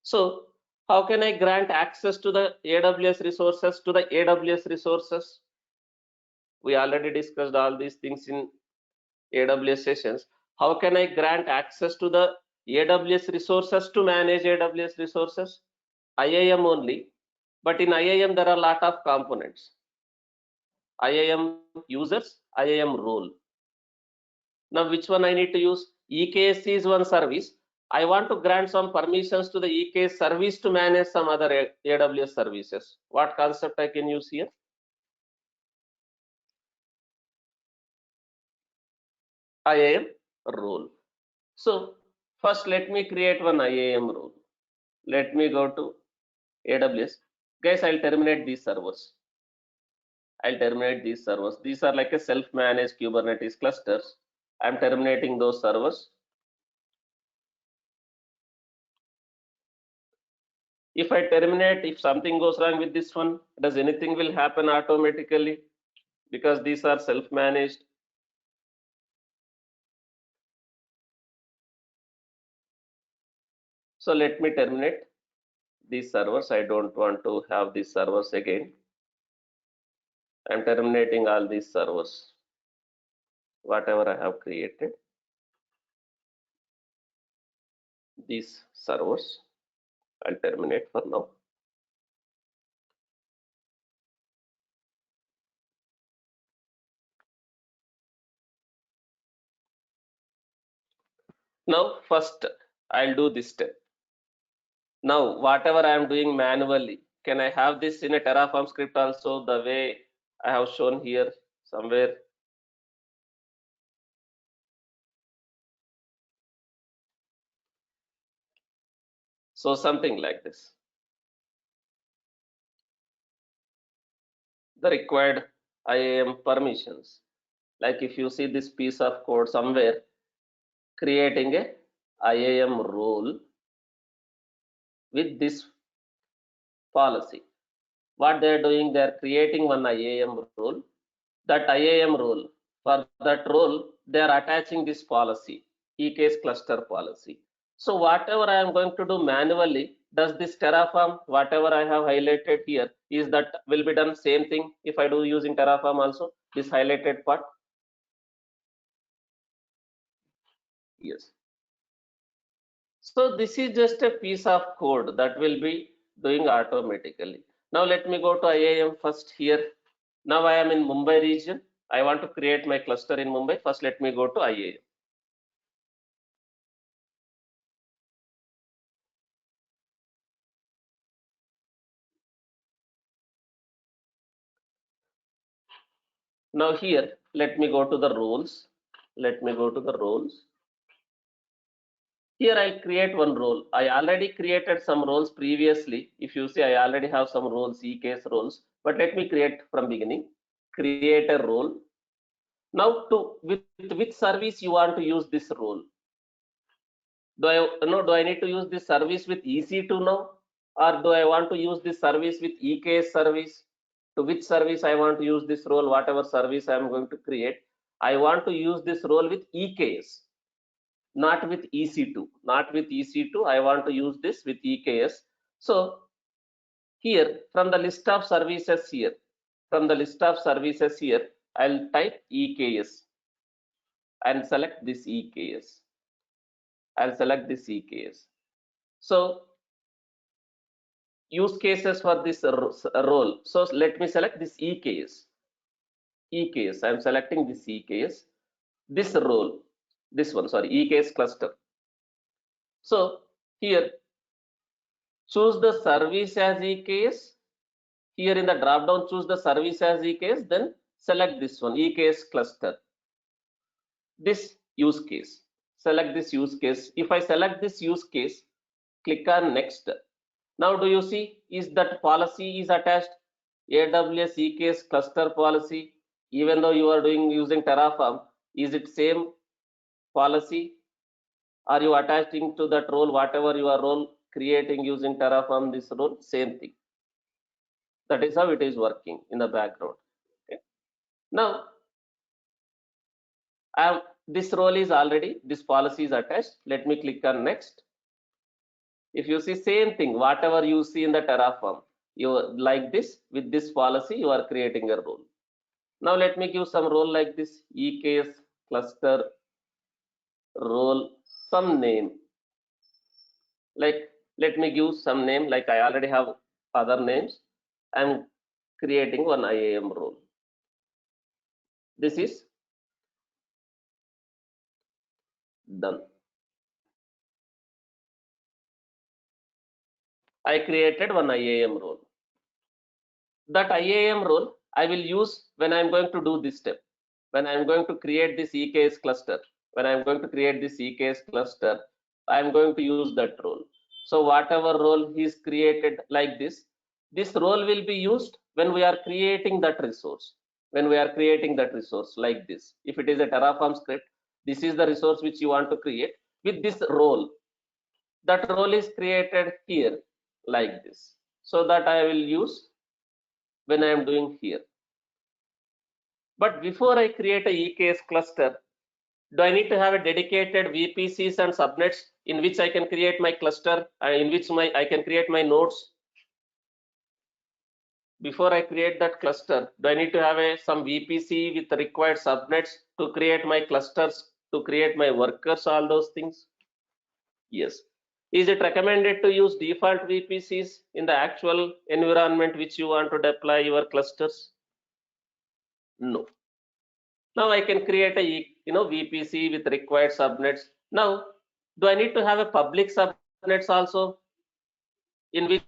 So how can I grant access to the AWS resources, to the AWS resources? We already discussed all these things in AWS sessions. How can I grant access to the AWS resources to manage AWS resources? IAM only, but in IAM there are a lot of components. IAM users, IAM role. Now which one I need to use? EKS is one service. I want to grant some permissions to the EKS service to manage some other AWS services. What concept I can use here? IAM role. So first let me create one IAM role. Let me go to AWS. Guys, I'll terminate these servers. I'll terminate these servers. These are like a self-managed Kubernetes clusters. I'm terminating those servers. If I terminate, if something goes wrong with this one, does anything will happen automatically? Because these are self-managed. So let me terminate these servers. I don't want to have these servers again. I'm terminating all these servers, whatever I have created. these servers. I'll terminate for now. Now, first, I'll do this step. Now, whatever I am doing manually, can I have this in a Terraform script also the way I have shown here somewhere? So something like this. The required IAM permissions. Like if you see this piece of code somewhere, creating a IAM role with this policy. What they are doing, they are creating one IAM role. That IAM role, for that role, they are attaching this policy, EKS cluster policy. So whatever I am going to do manually, does this Terraform, whatever I have highlighted here, is that will be done same thing if I do using Terraform also, this highlighted part? Yes. So this is just a piece of code that will be doing automatically. Now let me go to IAM first here. Now I am in Mumbai region. I want to create my cluster in Mumbai. First, let me go to IAM. Now here, let me go to the roles. Let me go to the roles. Here I'll create one role. I already created some roles previously. If you see, I already have some roles, EKS roles, but let me create from beginning. Create a role. Now with which service you want to use this role? Do I need to use this service with EC2 now? Or do I want to use this service with EKS service? To which service I want to use this role, whatever service I am going to create, I want to use this role with EKS, not with EC2. Not with EC2, I want to use this with EKS. So here, from the list of services here, I'll type EKS and select this EKS. I'll select this EKS. So use cases for this role. So let me select this EKS. EKS, I'm selecting this EKS. This role, this one, sorry, EKS cluster. So here, choose the service as EKS. Here in the drop down, choose the service as EKS, then select this one, EKS cluster. This use case, select this use case. If I select this use case, click on next. Now do you see, is that policy is attached? AWS EKS cluster policy, even though you are using Terraform, is it same policy? Are you attaching to that role, whatever your role creating using Terraform, this role, same thing. That is how it is working in the background. Okay. Now, this role is already, this policy is attached. Let me click on next. If you see same thing, whatever you see in the Terraform, you like this, with this policy, you are creating a role. Now let me give some role like this, EKS cluster role, some name. Like, let me give some name, like I already have other names. I'm creating one IAM role. This is done. I created one IAM role. That IAM role I will use when I'm going to do this step. When I'm going to create this EKS cluster, I'm going to use that role. So whatever role is created like this role will be used when we are creating that resource. Like this. If it is a Terraform script, this is the resource which you want to create with this role. That role is created here like this. So that I will use when I am doing here. But before I create a EKS cluster, do I need to have a dedicated VPCs and subnets in which I can create my cluster, in which I can create my nodes? Before I create that cluster, do I need to have some VPC with the required subnets to create my clusters, to create my workers, all those things? Yes. Is it recommended to use default VPCs in the actual environment which you want to deploy your clusters? No. Now I can create a VPC with required subnets. Now, do I need to have a public subnets also in which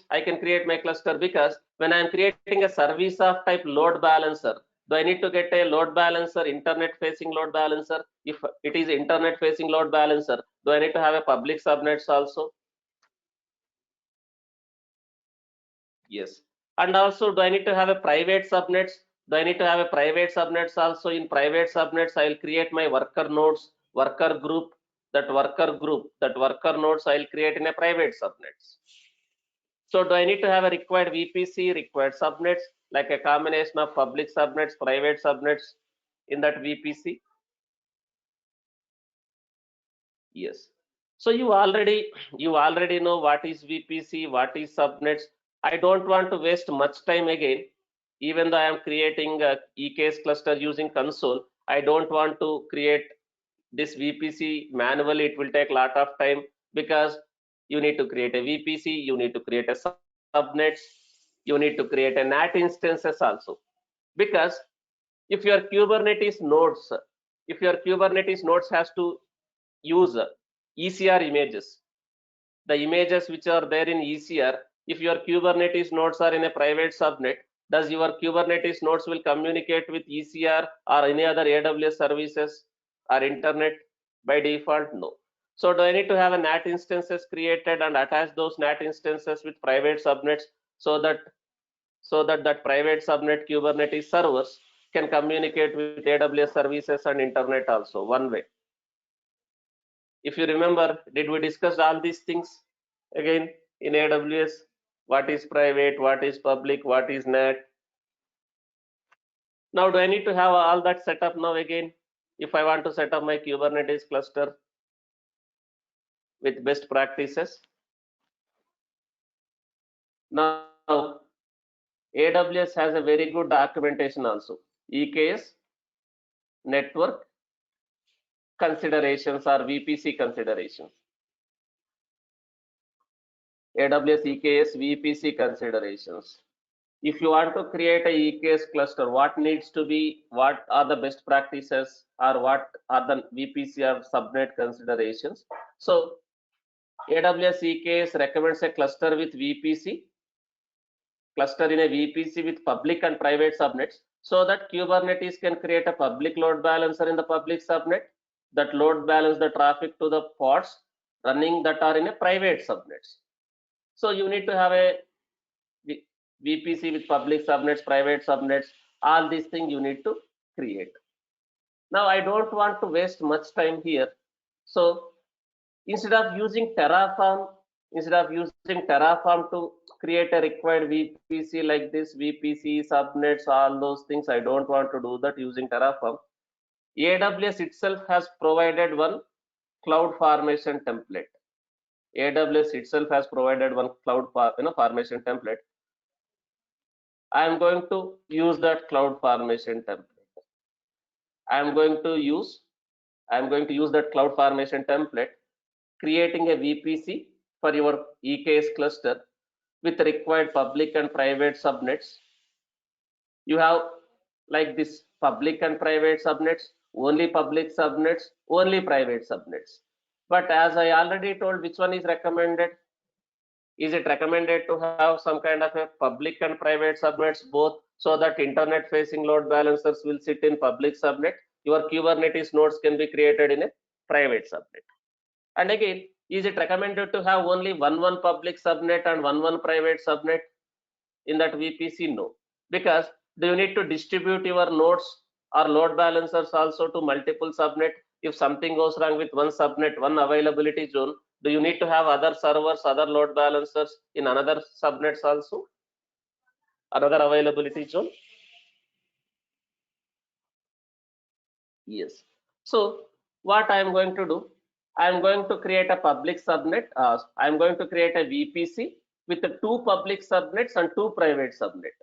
I can create my cluster? Because when I'm creating a service of type load balancer, do I need to get a load balancer, internet facing load balancer? If it is internet facing load balancer, do I need to have a public subnets also? Yes. And also, do I need to have a private subnets? Do I need to have a private subnets also? In private subnets, I'll create my worker nodes, worker group, that worker nodes I'll create in a private subnets. So do I need to have a required VPC, required subnets, like a combination of public subnets, private subnets in that VPC? Yes. So you already know what is VPC, what is subnets. I don't want to waste much time again. Even though I am creating a EKS cluster using console, I don't want to create this VPC manually. It will take a lot of time because you need to create a VPC, you need to create a subnets, you need to create a NAT instances also. Because if your Kubernetes nodes, has to use ECR images, the images which are there in ECR, if your Kubernetes nodes are in a private subnet, does your Kubernetes nodes will communicate with ECR or any other AWS services or internet by default? No. So do I need to have a NAT instances created and attach those NAT instances with private subnets so that that private subnet Kubernetes servers can communicate with AWS services and internet also one way? If you remember, did we discuss all these things again in AWS? What is private, what is public, what is NAT? Now, do I need to have all that set up now again if I want to set up my Kubernetes cluster with best practices? Now, AWS has a very good documentation also. EKS network considerations or VPC considerations. AWS EKS VPC considerations. If you want to create a EKS cluster, what are the best practices or what are the VPC or subnet considerations? So AWS EKS recommends a cluster with VPC, cluster in a VPC with public and private subnets, so that Kubernetes can create a public load balancer in the public subnet that load balance the traffic to the pods running that are in a private subnets. So you need to have a VPC with public subnets, private subnets, all these things you need to create. Now I don't want to waste much time here. So instead of using Terraform to create a required VPC like this, VPC, subnets, all those things, I don't want to do that using Terraform. AWS itself has provided one cloud formation template. AWS itself has provided one cloud formation template. I am going to use that cloud formation template. I am going to use that cloud formation template, creating a VPC for your EKS cluster with required public and private subnets. You have like this public and private subnets, only public subnets, only private subnets. But as I already told, which one is recommended? Is it recommended to have some kind of a public and private subnets both, so that internet facing load balancers will sit in public subnet? Your Kubernetes nodes can be created in a private subnet. And again, is it recommended to have only one public subnet and one private subnet in that VPC? No. Because do you need to distribute your nodes or load balancers also to multiple subnet? If something goes wrong with one subnet, one availability zone, do you need to have other servers, other load balancers in another subnets also, another availability zone? Yes. So what I am going to do, I am going to create a public subnet. I am going to create a VPC with the 2 public subnets and 2 private subnet.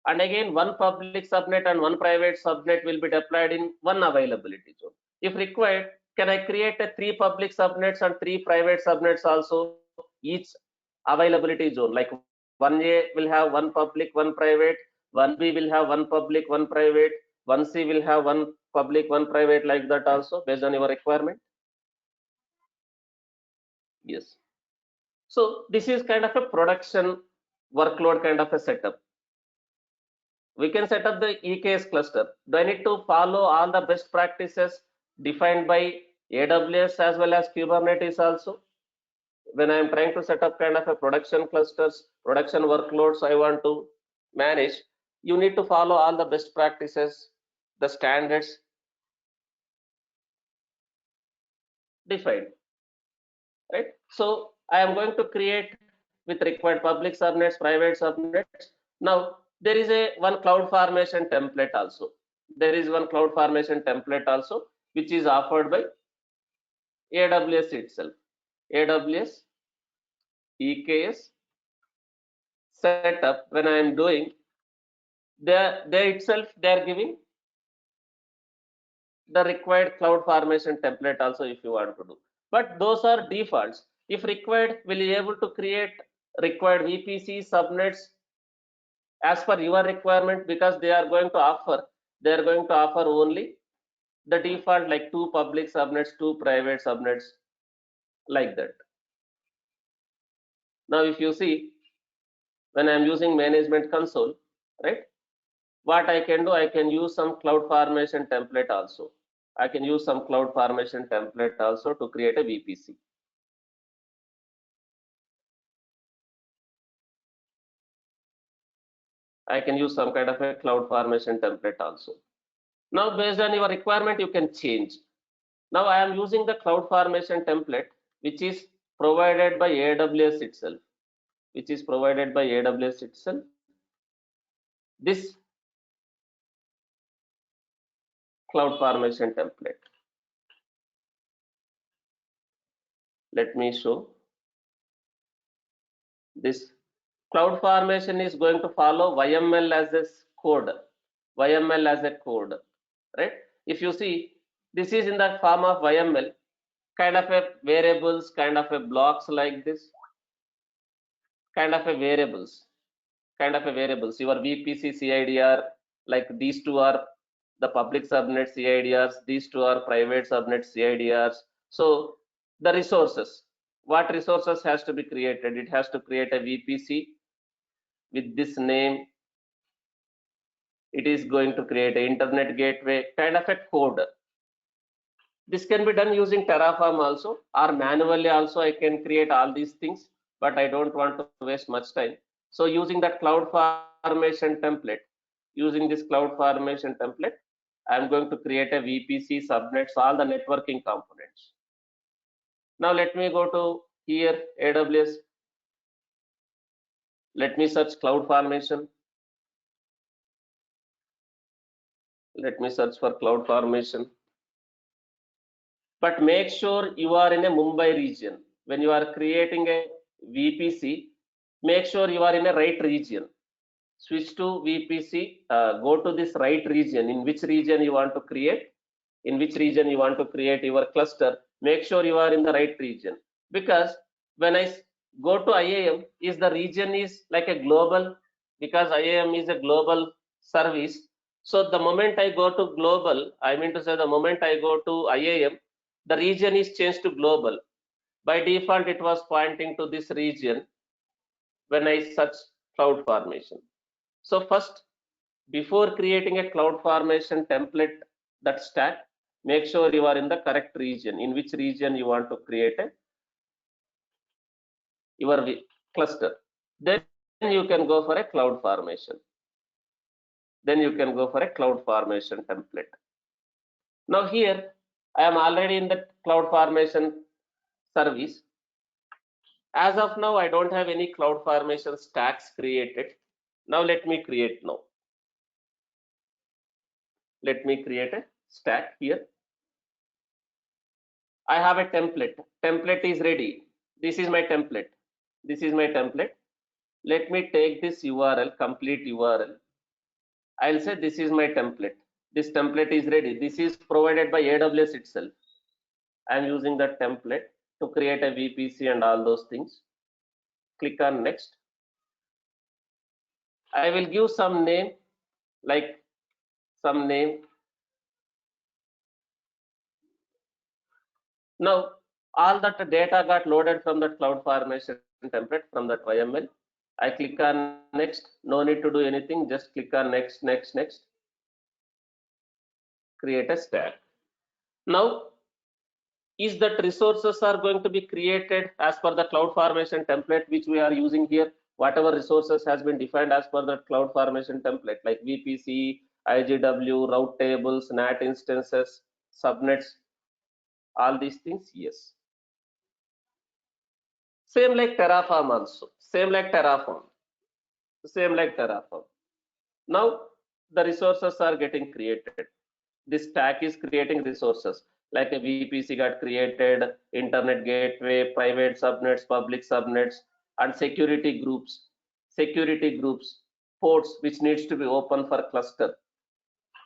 And again, one public subnet and one private subnet will be deployed in one availability zone. If required, Can I create a 3 public subnets and 3 private subnets also? Each availability zone, like 1A will have 1 public, 1 private, 1B will have 1 public, 1 private, 1C will have 1 public, 1 private, like that also, based on your requirement. Yes. So this is kind of a production workload kind of a setup. We can set up the EKS cluster. Do I need to follow all the best practices defined by AWS as well as Kubernetes also? When I am trying to set up kind of a production clusters, production workloads I want to manage, you need to follow all the best practices, the standards defined, right? So I am going to create with required public subnets, private subnets. Now there is a one cloud formation template also. There is one cloud formation template also, which is offered by AWS itself. AWS EKS setup. When I am doing, they itself they are giving the required cloud formation template also if you want to do. But those are defaults. If required, will you able to create required VPC subnets as per your requirement, because they are going to offer only the default, like 2 public subnets, 2 private subnets, like that. Now if you see, when I'm using management console, right, what I can do, I can use some cloud formation template also. I can use some cloud formation template also to create a VPC. I can use some kind of a cloud formation template also. Now based on your requirement, you can change. Now I am using the cloud formation template, which is provided by AWS itself, which is provided by AWS itself. This cloud formation template. Let me show. This cloud formation is going to follow YML as a code. YML as a code, right? If you see, this is in the form of YML, kind of a variables, kind of a blocks, like this, kind of a variables, your VPC CIDR, like these two are the public subnet CIDRs, these two are private subnet CIDRs. So the resources, what resources has to be created? It has to create a VPC with this name. It is going to create an internet gateway, kind of a code. This can be done using Terraform also, or manually also. I can create all these things, but I don't want to waste much time. So using that cloud formation template, using this cloud formation template, I'm going to create a VPC subnets, all the networking components. Now let me go to here, AWS. Let me search cloud formation. Let me search for cloud formation. But make sure you are in a Mumbai region. When you are creating a VPC, make sure you are in a right region. Switch to VPC, go to this right region. In which region you want to create, your cluster, make sure you are in the right region. Because when I go to IAM, is the region is like a global, because IAM is a global service. So the moment I go to global, I mean to say the moment I go to IAM, the region is changed to global. By default, it was pointing to this region when I search cloud formation. So first, before creating a cloud formation template, that stack, make sure you are in the correct region. In which region you want to create your cluster. Then you can go for a cloud formation. Template. Now here, I am already in the cloud formation service. As of now, I don't have any cloud formation stacks created. Now let me create now. Let me create a stack here. I have a template. Template is ready. This is my template. Let me take this URL, complete URL. I'll say this is my template. This template is ready. This is provided by AWS itself. I'm using the template to create a VPC and all those things. Click on next. I will give some name, like some name. Now, all that data got loaded from that cloud formation template from that YML. I click on next. No need to do anything. Just click on next, next, next. Create a stack. Now, is that resources are going to be created as per the cloud formation template which we are using here? Whatever resources has been defined as per the cloud formation template, like VPC, IGW, route tables, NAT instances, subnets, all these things, yes. Same like Terraform also. Same like Terraform. Same like Terraform. Now the resources are getting created. This stack is creating resources like a VPC got created, internet gateway, private subnets, public subnets, and security groups. Security groups, ports which needs to be open for cluster.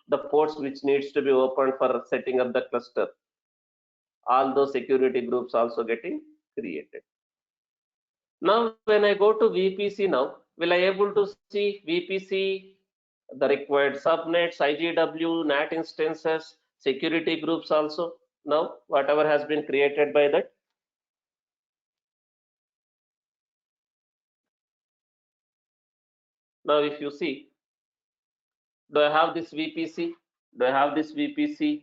The ports which needs to be opened for setting up the cluster. All those security groups also getting created. Now, when I go to VPC now, will I able to see VPC, the required subnets, IGW, NAT instances, security groups also? Now, whatever has been created by that. Now, if you see, do I have this VPC? Do I have this VPC?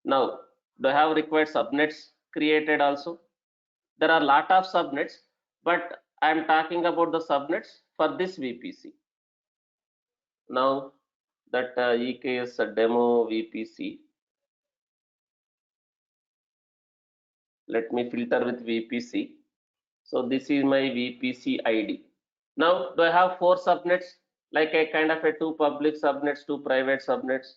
Now, do I have required subnets created also? There are a lot of subnets, but I am talking about the subnets for this VPC. Now, that EKS demo VPC, let me filter with VPC. So this is my VPC ID. Now, do I have 4 subnets? Like a kind of a 2 public subnets, 2 private subnets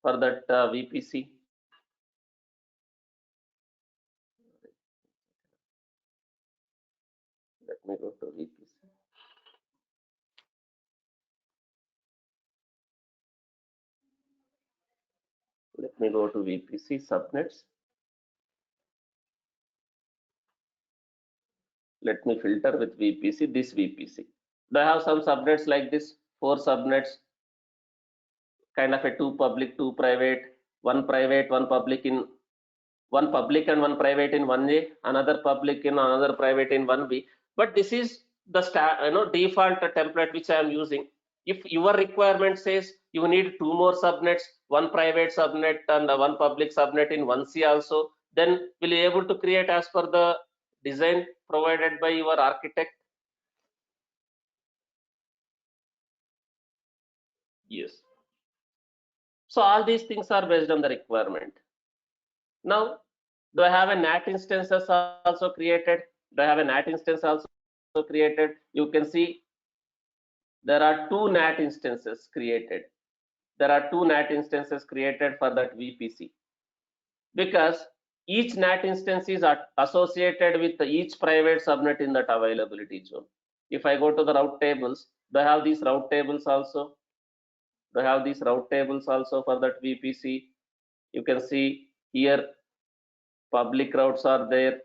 for that VPC. Let me go to VPC. Let me go to VPC subnets. Let me filter with VPC, this VPC. Do I have some subnets like this? 4 subnets, kind of a 2 public, 2 private, 1 private, 1 public in one public and one private in one A, another public in another private in one B. But this is the default template which I am using. If your requirement says you need 2 more subnets, 1 private subnet and 1 public subnet in one C also, then will you able to create as per the design provided by your architect? Yes. So all these things are based on the requirement. Now, do I have a NAT instances also created? Do I have a NAT instance also created? You can see there are 2 NAT instances created. There are 2 NAT instances created for that VPC because each NAT instance is associated with each private subnet in that availability zone. If I go to the route tables, do I have these route tables also? Do I have these route tables also for that VPC? You can see here public routes are there.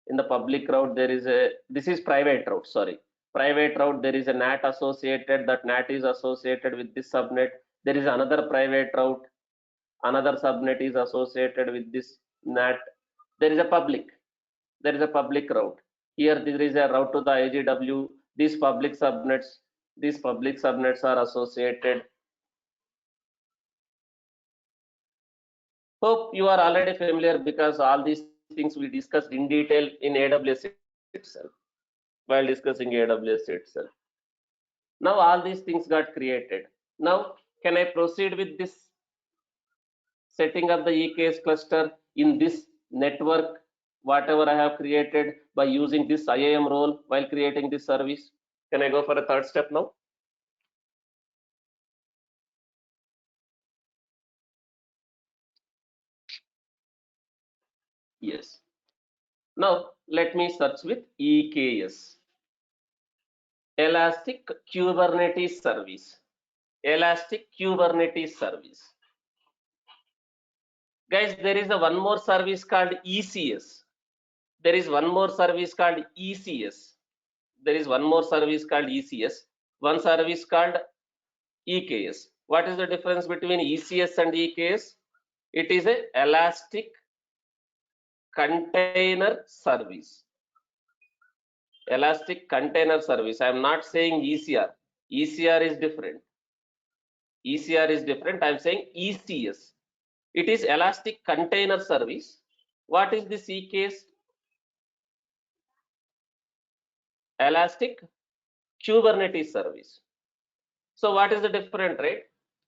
In the public route there is a, this is private route, sorry, private route, there is a NAT associated, that NAT is associated with this subnet. There is another private route, another subnet is associated with this NAT. There is a public, there is a public route. Here there is a route to the IGW. These public subnets are associated. Hope you are already familiar because all these things we discussed in detail in AWS itself while discussing AWS itself. Now all these things got created. Now can I proceed with this setting up the EKS cluster in this network, whatever I have created by using this IAM role while creating this service? Can I go for a third step now? Yes. Now let me search with EKS, Elastic Kubernetes Service. Elastic Kubernetes service. Guys, there is one more service called ECS. There is one more service called ECS. There is one more service called ECS. One service called EKS. What is the difference between ECS and EKS? It is a elastic container service. Elastic container service. I am not saying ECR. ECR is different. ECR is different. I am saying ECS. It is elastic container service. What is this EKS? Elastic Kubernetes service. So what is the different, right?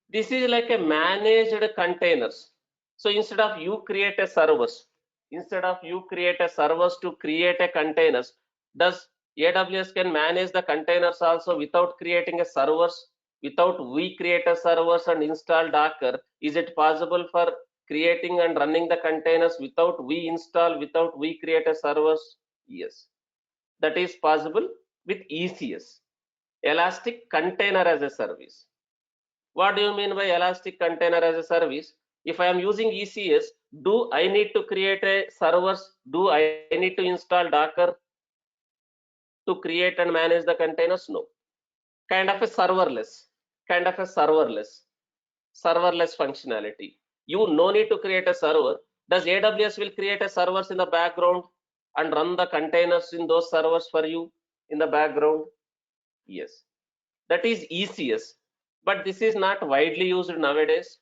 This is like a managed containers. So instead of you create a servers, to create a containers, does AWS can manage the containers also without creating a servers? Without we create a servers and install Docker, is it possible for creating and running the containers without we install, without we create a servers? Yes, that is possible with ECS, Elastic Container as a Service. What do you mean by Elastic Container as a Service? If I am using ECS, do I need to create a servers? Do I need to install Docker to create and manage the containers? No. Kind of a serverless functionality. You no need to create a server. Does AWS will create a servers in the background and run the containers in those servers for you in the background? Yes. That is ECS, but this is not widely used nowadays.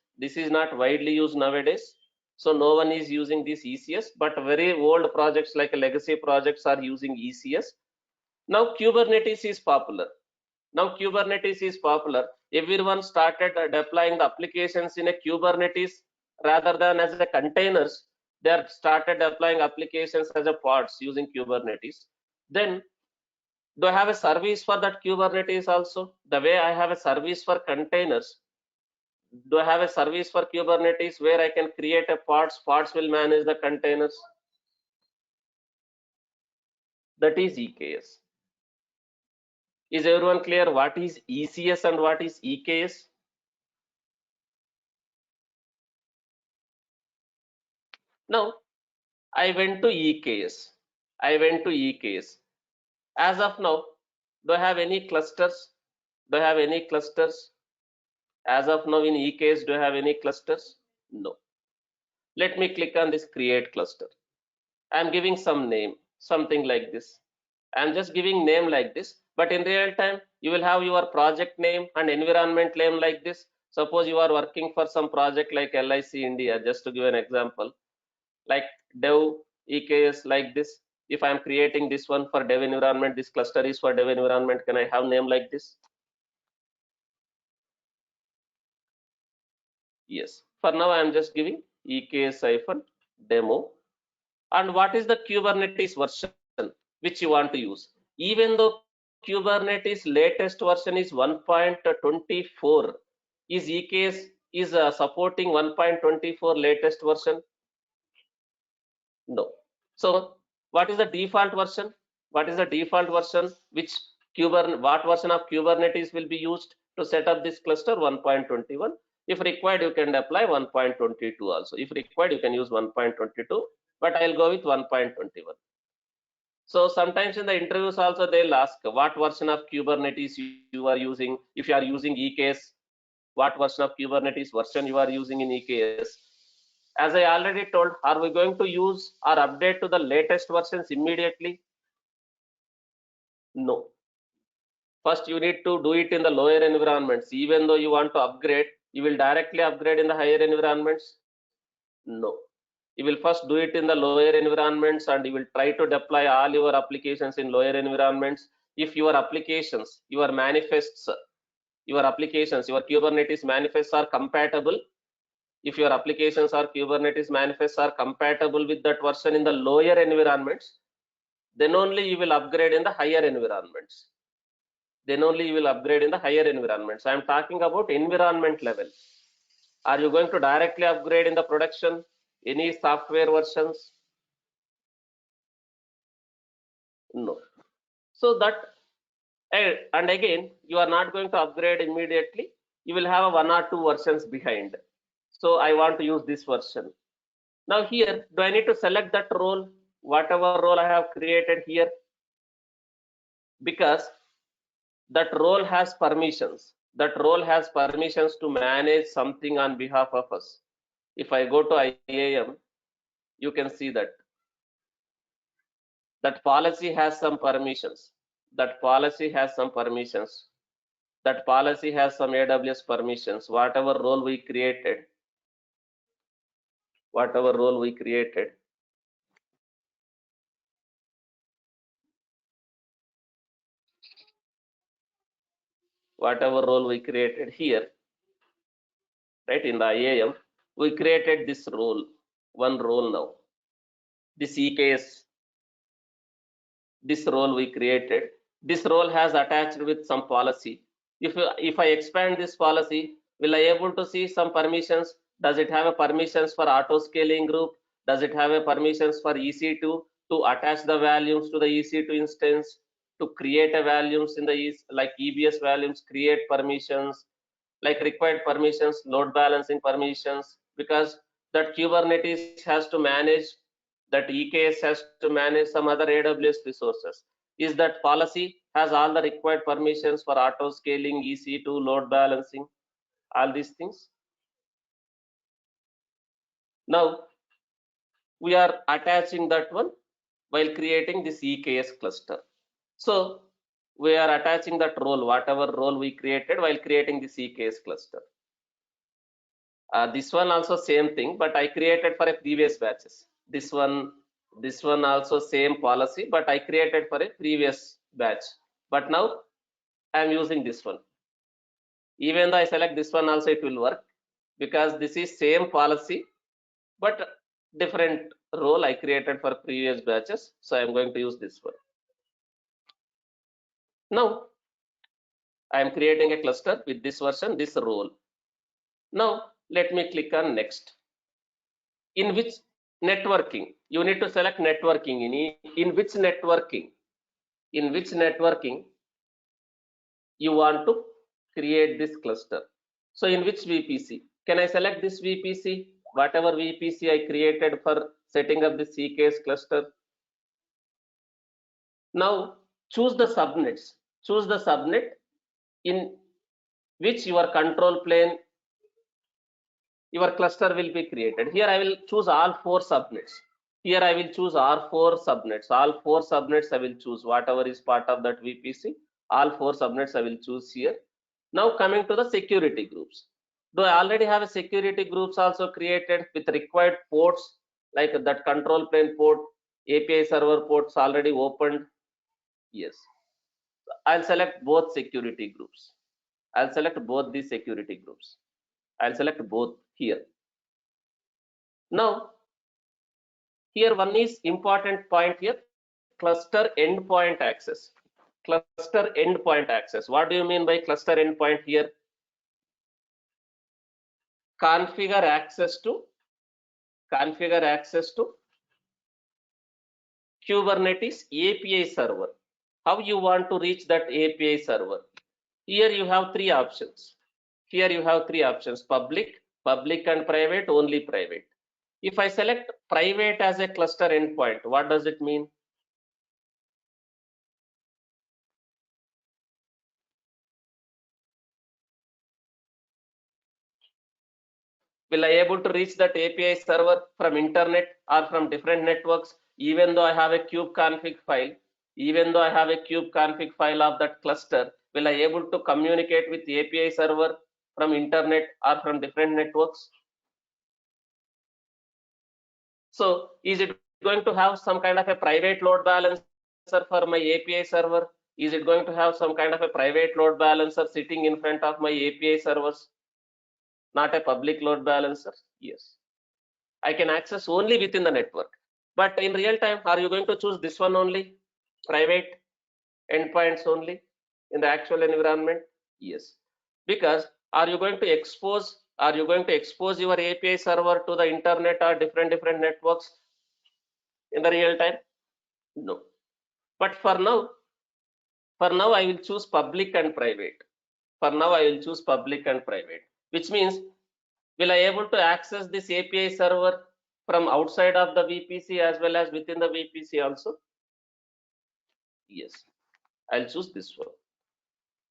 So no one is using this ECS, but very old projects like legacy projects are using ECS. Now Kubernetes is popular. Everyone started deploying the applications in a Kubernetes rather than as a containers. They are started deploying applications as a pods using Kubernetes. Then do I have a service for that Kubernetes also? The way I have a service for containers, do I have a service for Kubernetes where I can create a pods will manage the containers? That is EKS. Is everyone clear what is ECS and what is EKS? Now I went to EKS. As of now, do I have any clusters? As of now in EKS, do I have any clusters? No. Let me click on this create cluster. I'm giving some name, something like this. I'm just giving name like this, but in real time, you will have your project name and environment name like this. Suppose you are working for some project like LIC India, just to give an example, like dev EKS like this. If I'm creating this one for dev environment, this cluster is for dev environment, can I have name like this? Yes. For now, I'm just giving EKS-demo. And what is the Kubernetes version which you want to use? Even though Kubernetes latest version is 1.24, is EKS is supporting 1.24 latest version? No. So what is the default version? What version of Kubernetes will be used to set up this cluster? 1.21. If required, you can apply 1.22 also. If required, you can use 1.22, but I'll go with 1.21. So sometimes in the interviews also they'll ask what version of Kubernetes you are using. If you are using EKS, what version of Kubernetes version you are using in EKS? As I already told, are we going to use or update to the latest versions immediately? No. First, you need to do it in the lower environments. Even though you want to upgrade, you will directly upgrade in the higher environments? No. You will first do it in the lower environments and you will try to deploy all your applications in lower environments. If your applications, your manifests, your Kubernetes manifests are compatible, if your applications or Kubernetes manifests are compatible with that version in the lower environments, then only you will upgrade in the higher environments. I am talking about environment level. Are you going to directly upgrade in the production, any software versions? No. So that, and again, you are not going to upgrade immediately. you will have a 1 or 2 versions behind. So I want to use this version. Now here, do I need to select that role, whatever role I have created here? Because that role has permissions. That role has permissions to manage something on behalf of us. If I go to IAM, you can see that that policy has some permissions. That policy has some permissions. That policy has some AWS permissions. Whatever role we created, whatever role we created, whatever role we created here, right, in the IAM, we created this role, one role now. This EKS, this role we created. This role has attached with some policy. If I expand this policy, will I able to see some permissions? Does it have a permissions for auto scaling group? Does it have a permissions for EC2 to attach the values to the EC2 instance, to create a values in the like EBS values, create permissions, like required permissions, load balancing permissions, because that Kubernetes has to manage, that EKS has to manage some other AWS resources. Is that policy has all the required permissions for auto scaling, EC2, load balancing, all these things. Now we are attaching that one while creating this EKS cluster. So we are attaching that role, whatever role we created while creating this EKS cluster. This one also same thing, but I created for a previous batches. This one also same policy, but I created for a previous batch. But now I am using this one. Even though I select this one also, it will work because this is same policy, but different role I created for previous batches. So I am going to use this one. Now I am creating a cluster with this version, this role. Now let me click on next. In which networking? You need to select networking. In which networking? In which networking you want to create this cluster? So in which VPC? Can I select this VPC? Whatever VPC I created for setting up the CKS cluster. Now choose the subnets. Choose the subnet in which your control plane, your cluster will be created. Here I will choose all 4 subnets. Here I will choose all 4 subnets. All 4 subnets I will choose, whatever is part of that VPC. All 4 subnets I will choose here. Now coming to the security groups. Do I already have a security groups also created with required ports, like that control plane port, API server ports already opened? Yes. I'll select both security groups. I'll select both these security groups. I'll select both here. Now here one is important point here, cluster endpoint access. Cluster endpoint access. What do you mean by cluster endpoint here? Configure access to Kubernetes API server. How you want to reach that API server? Here you have 3 options. Here you have 3 options: public, public and private, only private. If I select private as a cluster endpoint, what does it mean? Will I able to reach that API server from internet or from different networks, even though I have a kubeconfig file? Even though I have a kubeconfig file of that cluster, will I able to communicate with the API server from internet or from different networks? So is it going to have some kind of a private load balancer for my API server? Is it going to have some kind of a private load balancer sitting in front of my API servers? Not a public load balancer? Yes. I can access only within the network. But in real time, are you going to choose this one only? Private endpoints only in the actual environment? Yes. Because are you going to expose your API server to the internet or different networks in the real time? No. But for now I will choose public and private. For now, I will choose public and private, which means will I able to access this API server from outside of the VPC as well as within the VPC also? Yes, I'll choose this one.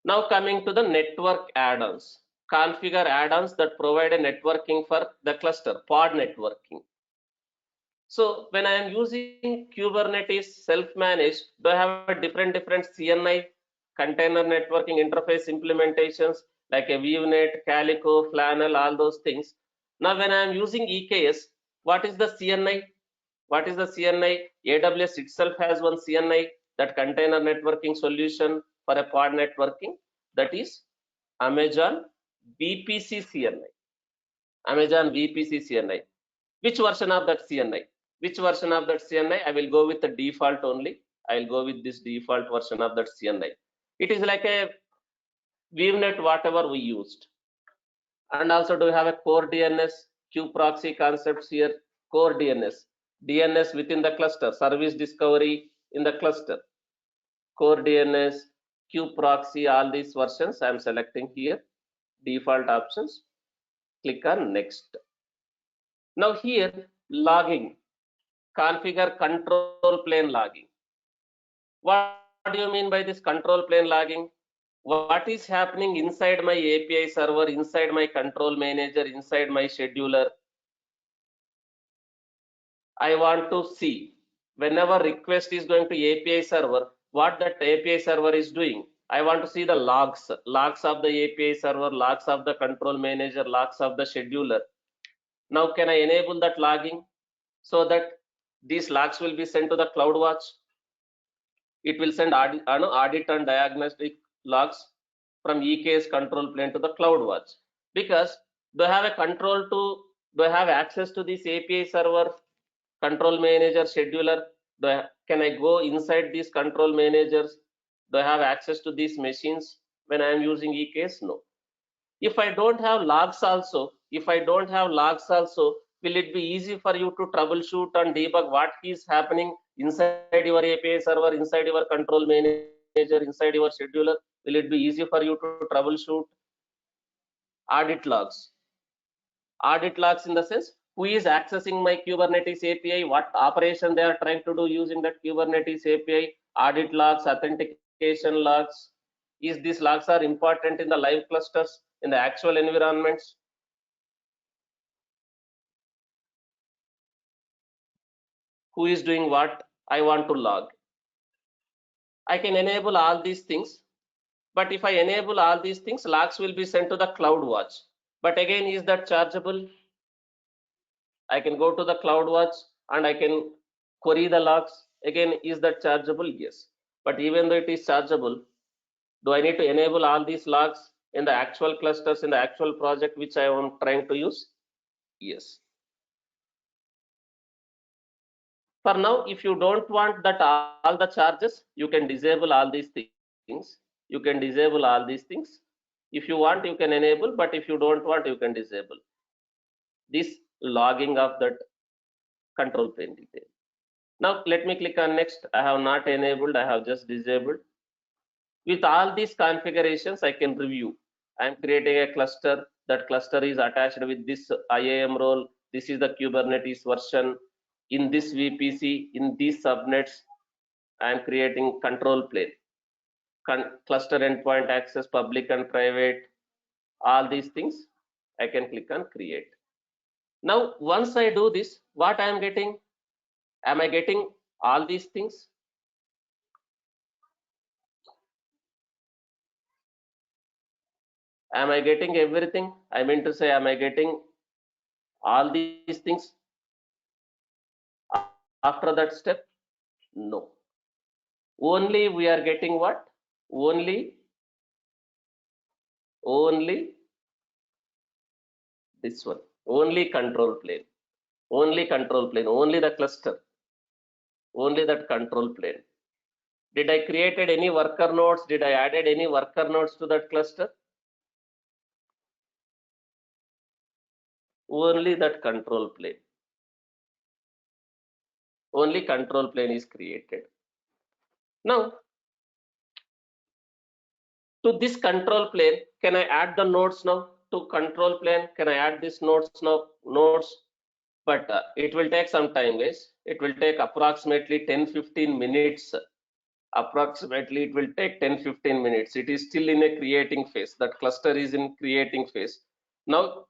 Now coming to the network add-ons. Configure add-ons that provide a networking for the cluster, pod networking. So when I am using Kubernetes self-managed, do I have a different CNI container networking interface implementations like a VNet, Calico, Flannel, all those things. Now when I am using EKS, what is the CNI? What is the CNI? AWS itself has one CNI, that container networking solution for a pod networking, that is Amazon VPC CNI. Amazon VPC CNI. Which version of that CNI? Which version of that CNI? I will go with the default only. I will go with this default version of that CNI. It is like a VNet, whatever we used. And also do we have a core DNS, Q proxy concepts here, core DNS, DNS within the cluster, service discovery in the cluster, core DNS, Q proxy, all these versions I am selecting here, default options, click on next. Now here, logging, configure control plane logging. What do you mean by this control plane logging? What is happening inside my API server, inside my control manager, inside my scheduler? I want to see whenever request is going to API server, what that API server is doing. I want to see the logs, logs of the API server, logs of the control manager, logs of the scheduler. Now can I enable that logging so that these logs will be sent to the CloudWatch? It will send audit and diagnostic logs from EKS control plane to the CloudWatch. Because do I have a control to, do I have access to this API server, control manager, scheduler? Can I go inside these control managers? Do I have access to these machines when I am using EKS? No. If I don't have logs also, will it be easy for you to troubleshoot and debug what is happening inside your API server, inside your control manager, inside your scheduler? Will it be easy for you to troubleshoot? Audit logs. Audit logs in the sense, who is accessing my Kubernetes API, what operation they are trying to do using that Kubernetes API, audit logs, authentication logs. Is these logs are important in the live clusters, in the actual environments? Who is doing what? I want to log. I can enable all these things, but if I enable all these things, logs will be sent to the CloudWatch. But again, is that chargeable? I can go to the CloudWatch and I can query the logs. Again, is that chargeable? Yes. But even though it is chargeable, do I need to enable all these logs in the actual clusters, in the actual project which I am trying to use? Yes. For now, if you don't want that all the charges, you can disable all these things. You can disable all these things. If you want, you can enable, but if you don't want, you can disable this logging of that control plane detail. Now let me click on next. I have not enabled, I have just disabled. With all these configurations, I can review. I am creating a cluster. That cluster is attached with this IAM role. This is the Kubernetes version. In this VPC, in these subnets, I am creating control plane. Cluster endpoint access, public and private, all these things, I can click on create. Now, once I do this, what I am getting? Am I getting all these things? Am I getting everything? I mean to say, am I getting all these things after that step? No. Only we are getting what? Only this one. Only control plane. Only control plane. Only the cluster. Only that control plane. Did I created any worker nodes? Did I added any worker nodes to that cluster? Only that control plane. Only control plane is created. Now, To this control plane, can I add the nodes now? To control plane, can I add these nodes now? Nodes, but it will take some time, guys. It will take approximately 10-15 minutes. Approximately it will take 10-15 minutes. It is still in a creating phase. That cluster is in creating phase. Now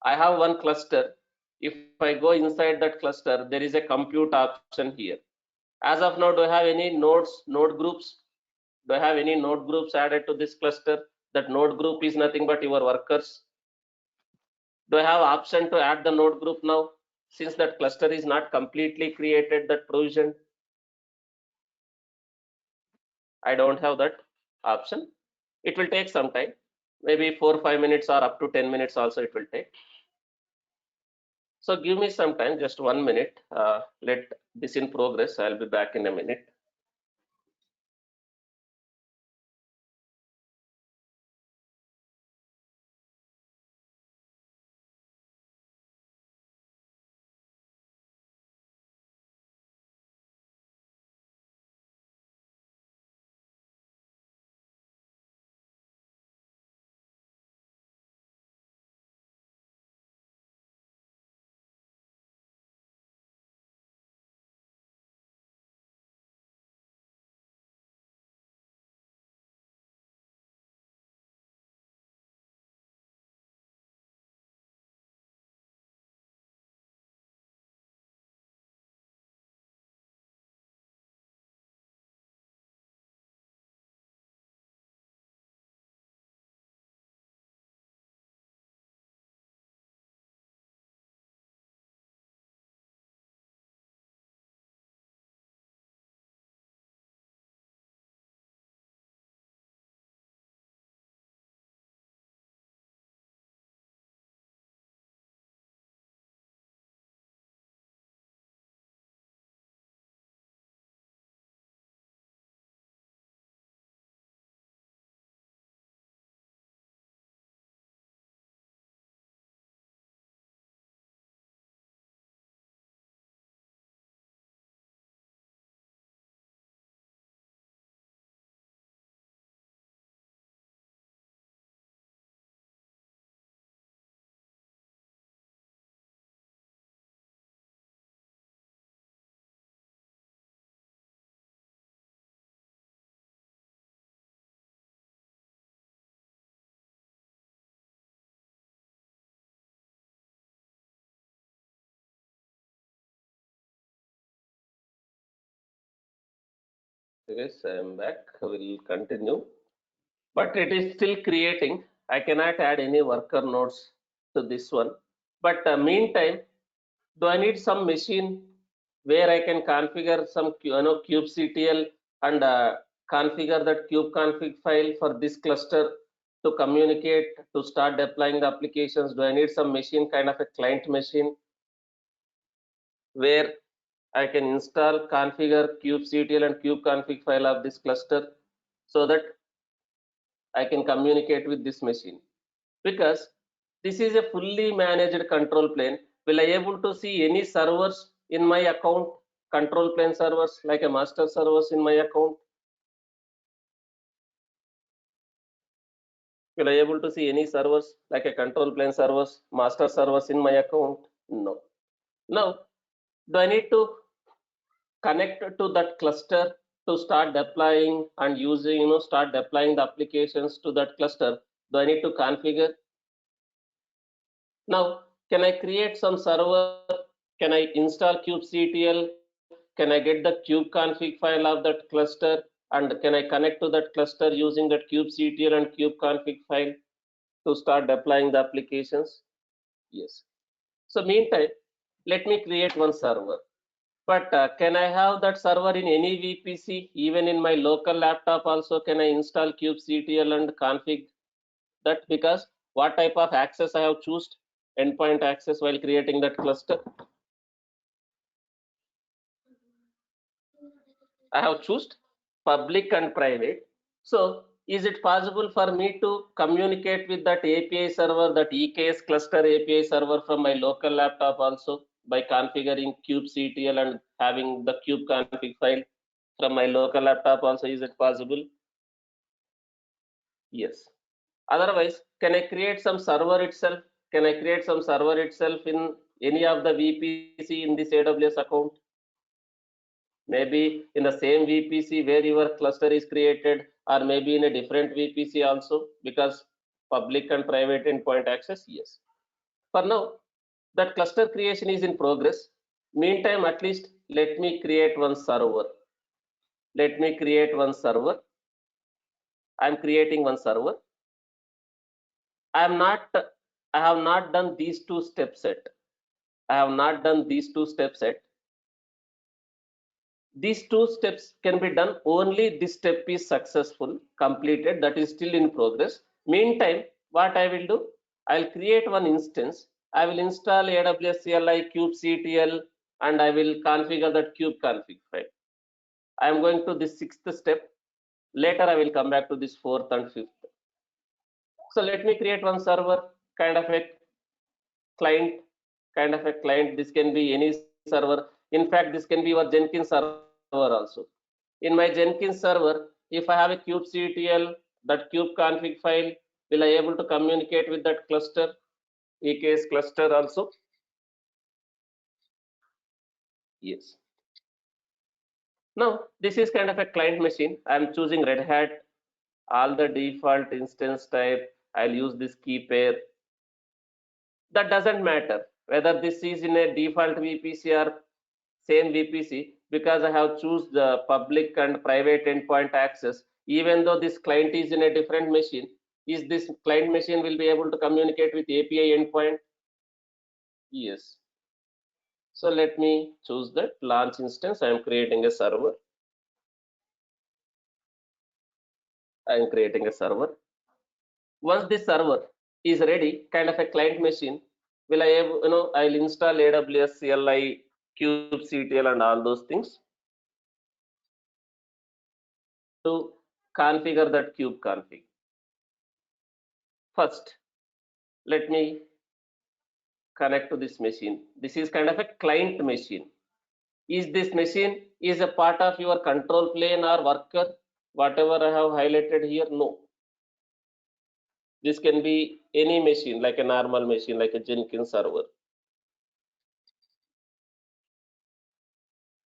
I have one cluster. If I go inside that cluster, there is a compute option here. As of now, do I have any node groups? Do I have any node groups added to this cluster? That node group is nothing but your workers. Do I have option to add the node group now? Since that cluster is not completely created, that provision, I don't have that option. It will take some time, maybe 4-5 minutes or up to 10 minutes also it will take. So give me some time, just 1 minute. Let this in progress. I'll be back in a minute. Yes, I'm back. We'll continue. But it is still creating. I cannot add any worker nodes to this one. But meantime, do I need some machine where I can configure some kubectl and configure that kubeconfig file for this cluster to communicate to start deploying the applications? Do I need some machine, kind of a client machine, where I can install, configure kubectl and kubeconfig file of this cluster so that I can communicate with this machine? Because this is a fully managed control plane. Will I able to see any servers in my account? Control plane servers like a master servers in my account? Will I able to see any servers like a control plane servers, master servers in my account? No. Now, do I need to connect to that cluster to start deploying and using, start deploying the applications to that cluster? Do I need to configure? Now, can I create some server? Can I install kubectl? Can I get the kubeconfig file of that cluster? And can I connect to that cluster using that kubectl and kubeconfig file to start deploying the applications? Yes. So meantime, let me create one server. But can I have that server in any VPC? Even in my local laptop also, can I install kubectl and config that? Because what type of access I have chosen? Endpoint access while creating that cluster. I have chosen public and private. So is it possible for me to communicate with that API server, that EKS cluster API server from my local laptop also by configuring kubectl and having the kubeconfig file from my local laptop also? Is it possible? Yes. Otherwise, can I create some server itself? Can I create some server itself in any of the VPC in this AWS account? Maybe in the same VPC where your cluster is created, or maybe in a different VPC also, because public and private endpoint access, yes. For now, that cluster creation is in progress. Meantime, at least let me create one server. Let me create one server. I'm creating one server. I'm not, I have not done these two steps yet. I have not done these two steps yet. These two steps can be done only this step is successful, completed, that is still in progress. Meantime, what I will do, I'll create one instance. I will install AWS CLI kubectl and I will configure that kubeconfig file. I am going to this sixth step. Later, I will come back to this fourth and fifth. So let me create one server, kind of a client, This can be any server. In fact, this can be your Jenkins server also. In my Jenkins server, if I have a kubectl, that kubeconfig file, will I able to communicate with that cluster, EKS cluster also? Yes. Now, this is kind of a client machine. I'm choosing Red Hat, all the default instance type. I'll use this key pair. That doesn't matter whether this is in a default VPC or same VPC, because I have choose the public and private endpoint access. Even though this client is in a different machine, is this client machine will be able to communicate with API endpoint? Yes. So let me choose that launch instance. I am creating a server. I am creating a server. Once this server is ready, kind of a client machine, will I have, I'll install AWS CLI, kubectl and all those things to configure that kube config. First, let me connect to this machine. This is kind of a client machine. Is this machine is a part of your control plane or worker? Whatever I have highlighted here, no. This can be any machine, like a normal machine, like a Jenkins server.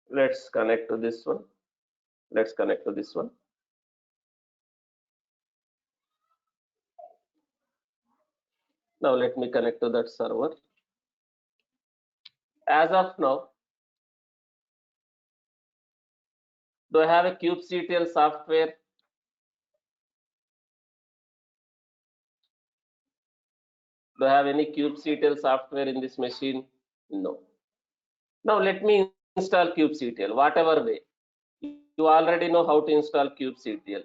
Let's connect to this one. Let's connect to this one. Now let me connect to that server. As of now, do I have a kubectl software? Do I have any kubectl software in this machine? No. Now let me install kubectl, whatever way. You already know how to install kubectl.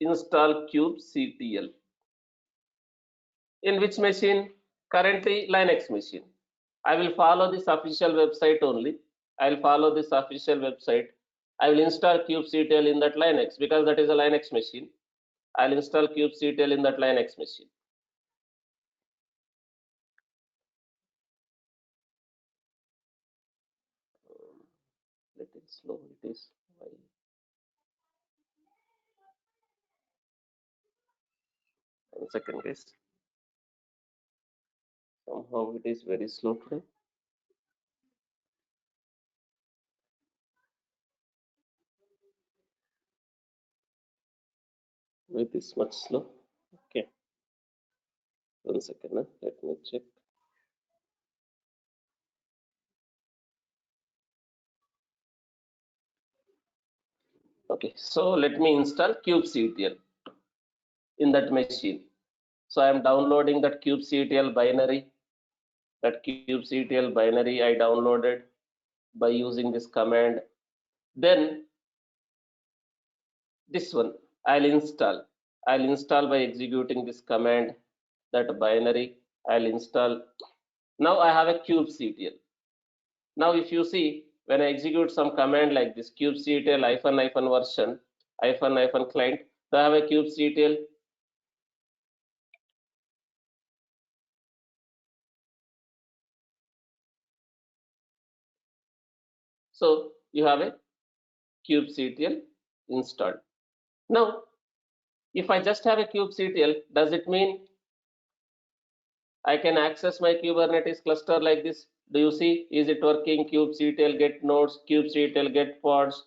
Install kubectl. In which machine? Currently Linux machine. I will follow this official website only. I will follow this official website. I will install kubectl in that Linux because that is a Linux machine. I'll install kubectl in that Linux machine. Little slow it is. One second, guys. Somehow it is very slow today. Why this much slow? Okay. One second. Let me check. Okay, so let me install kubectl in that machine. So I am downloading that kubectl binary. That kubectl binary I downloaded by using this command. Then this one I'll install. I'll install by executing this command, that binary. I'll install. Now I have a kubectl. Now if you see, when I execute some command like this, kubectl --- version --- client, so I have a kubectl. So you have a kubectl installed. Now If I just have a kubectl, does it mean I can access my Kubernetes cluster like this? Do you see? Is it working? Kubectl get nodes, kubectl get pods,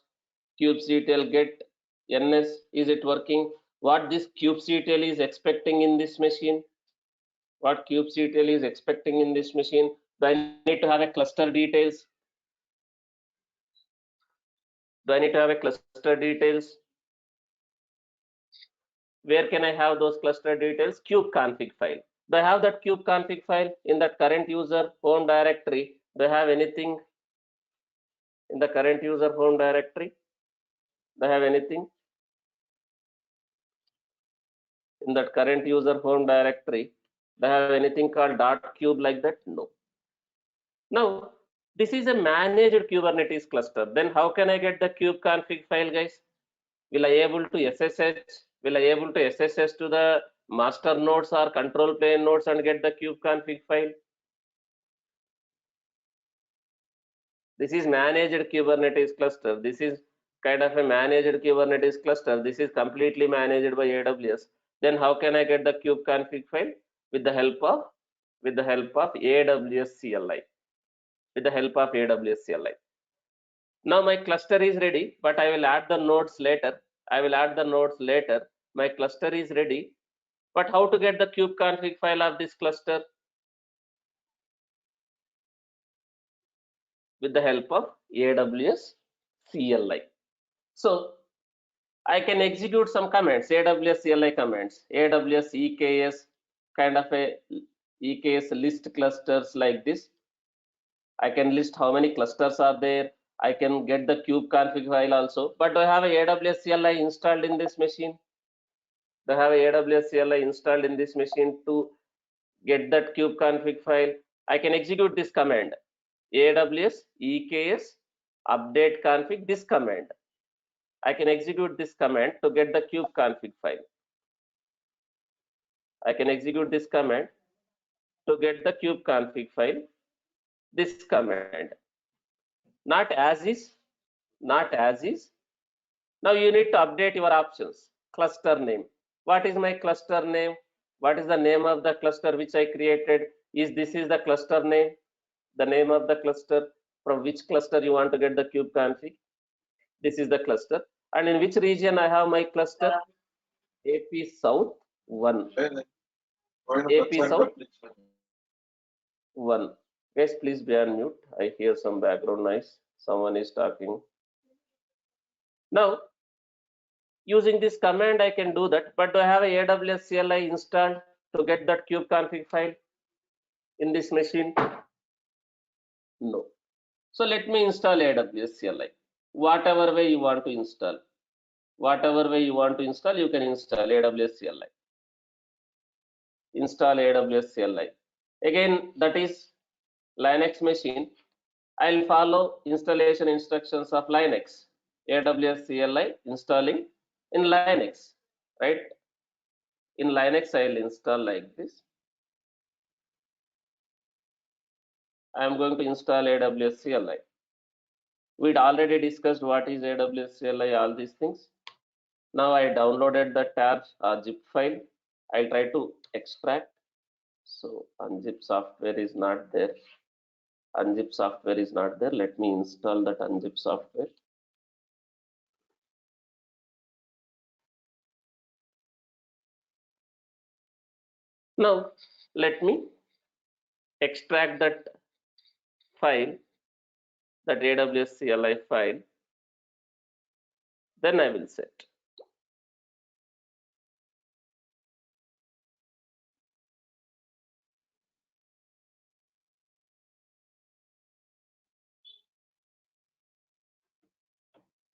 kubectl get ns. Is it working? What this kubectl is expecting in this machine? What kubectl is expecting in this machine? Do I need to have a cluster details? Do I need to have a cluster details? Where can I have those cluster details? Kubeconfig file. Do I have that kubeconfig file in that current user home directory? Do I have anything in the current user home directory? Do I have anything in that current user home directory? Do I have anything called .cube like that? No. Now, this is a managed Kubernetes cluster. Then how can I get the kubeconfig file, guys? Will I able to SSH? Will I able to SSH to the master nodes or control plane nodes and get the kubeconfig file? This is managed Kubernetes cluster. This is kind of a managed Kubernetes cluster. This is completely managed by AWS. Then how can I get the kubeconfig file? With the help of AWS CLI. With the help of AWS CLI. Now my cluster is ready, but I will add the nodes later. My cluster is ready, but how to get the kubeconfig file of this cluster? With the help of AWS CLI. So I can execute some commands, AWS CLI commands, AWS EKS, kind of a EKS list clusters like this. I can list how many clusters are there. I can get the kubeconfig file also. But do I have a AWS CLI installed in this machine? Do I have a AWS CLI installed in this machine to get that kubeconfig file? I can execute this command, AWS EKS update config, this command. I can execute this command to get the kubeconfig file. I can execute this command to get the kubeconfig file. This command, not as is. Now you need to update your options. Cluster name. What is my cluster name? What is the name of the cluster which I created? This is the cluster name, the name of the cluster. From which cluster you want to get the kubeconfig? This is the cluster. And in which region I have my cluster? AP South 1. AP South 1. Guys, please be on mute. I hear some background noise. Someone is talking. Now, using this command, I can do that. But do I have a AWS CLI installed to get that kubeconfig file in this machine? No. So let me install AWS CLI. Whatever way you want to install. You can install AWS CLI. Install AWS CLI. Again, that is Linux machine. I'll follow installation instructions of Linux. AWS CLI installing in Linux, right? In Linux, I'll install like this. I'm going to install AWS CLI. We'd already discussed what is AWS CLI, all these things. Now I downloaded the tabs zip file. I'll try to extract. So unzip software is not there. Let me install that unzip software. Now let me extract that file, that AWS CLI file. Then I will set.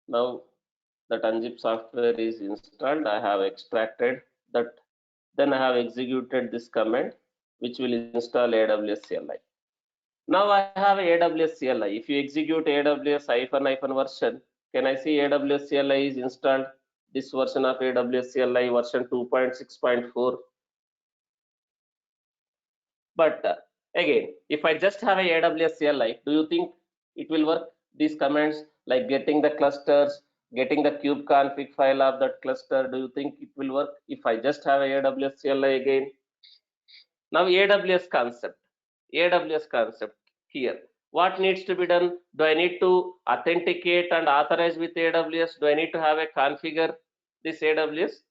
Now that unzip software is installed. I have extracted that. Then I have executed this command, which will install AWS CLI. Now I have AWS CLI. If you execute AWS --- version, can I see AWS CLI is installed? This version of AWS CLI version 2.6.4. But again, if I just have a AWS CLI, do you think it will work? These commands like getting the clusters, getting the kube config file of that cluster. Do you think it will work if I just have a AWS CLI again? Now AWS concept here. What needs to be done? Do I need to authenticate and authorize with AWS? Do I need to have a configure this AWS?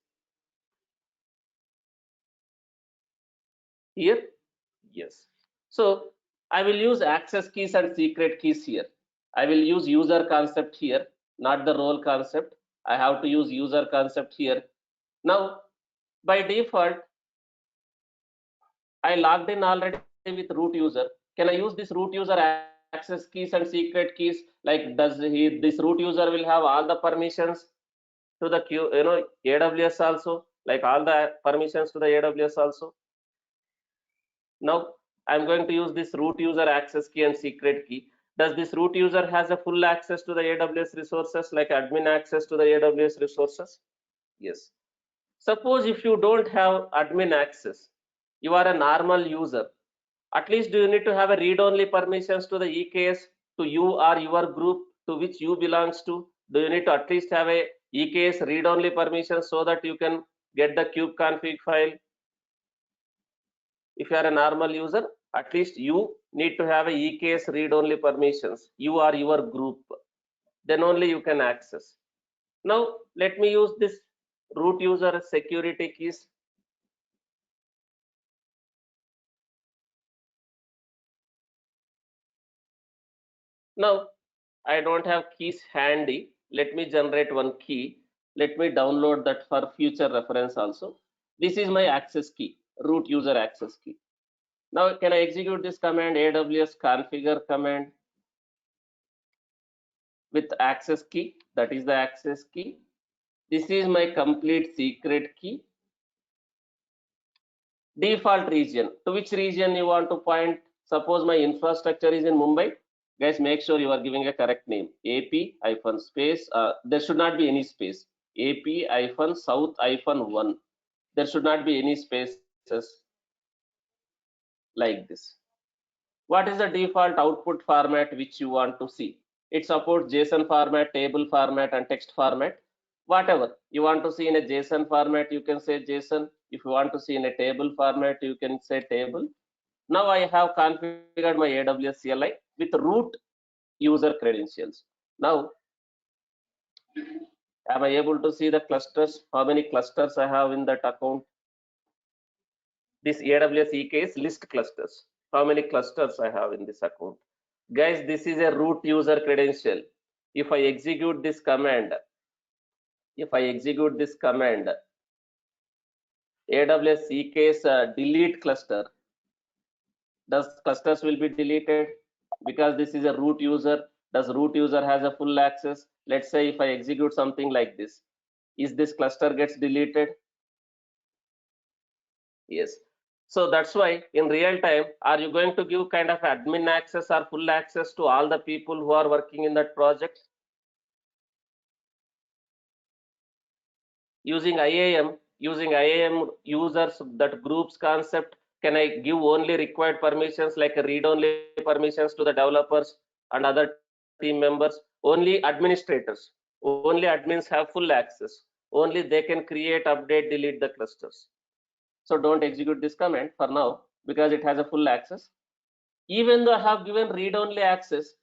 Here? Yes. So I will use access keys and secret keys here. I will use user concept here, not the role concept. I have to use user concept here. Now, by default, I logged in already with root user. Can I use this root user access keys and secret keys? Like, this root user will have all the permissions to the AWS also, like all the permissions to the AWS also. Now I'm going to use this root user access key and secret key. Does this root user has a full access to the AWS resources, like admin access to the AWS resources? Yes. Suppose if you don't have admin access, you are a normal user. At least do you need to have a read-only permissions to the EKS to you or your group to which you belongs to? Do you need to at least have a EKS read-only permission so that you can get the kube config file? If you are a normal user, at least you need to have a EKS read-only permissions, you or your group, then only you can access. Now let me use this root user security keys. Now I don't have keys handy. Let me generate one key. Let me download that for future reference also. This is my access key, root user access key. Now can I execute this command, AWS configure command with access key? That is the access key. This is my complete secret key. Default region. To which region you want to point? Suppose my infrastructure is in Mumbai. Guys, make sure you are giving a correct name. AP hyphen space. There should not be any space. AP hyphen south hyphen 1. There should not be any spaces like this. What is the default output format which you want to see? It supports JSON format, table format, and text format. Whatever you want to see in a JSON format, you can say JSON. If you want to see in a table format, you can say table. Now I have configured my AWS CLI with root user credentials. Now, am I able to see the clusters? How many clusters I have in that account? This AWS EKS list clusters. How many clusters I have in this account? Guys, this is a root user credential. If I execute this command, AWS EKS delete cluster, does clusters will be deleted because this is a root user? Does root user has a full access? Let's say if I execute something like this, is this cluster gets deleted? Yes. So that's why in real time, are you going to give kind of admin access or full access to all the people who are working in that project? Using IAM users, that groups concept, can I give only required permissions like read-only permissions to the developers and other team members? Only administrators, only admins have full access. Only they can create, update, delete the clusters. So don't execute this command for now because it has a full access. Even though I have given read-only access,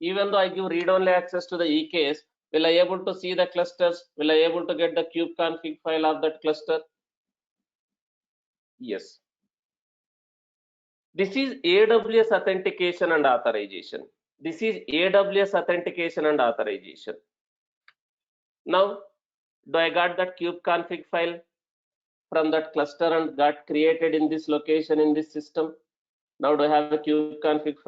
even though I give read-only access to the EKS, will I able to see the clusters? Will I able to get the kube config file of that cluster? Yes. This is AWS authentication and authorization. This is AWS authentication and authorization. Now, do I got that kube config file from that cluster and got created in this location in this system? Now, do I have a kube config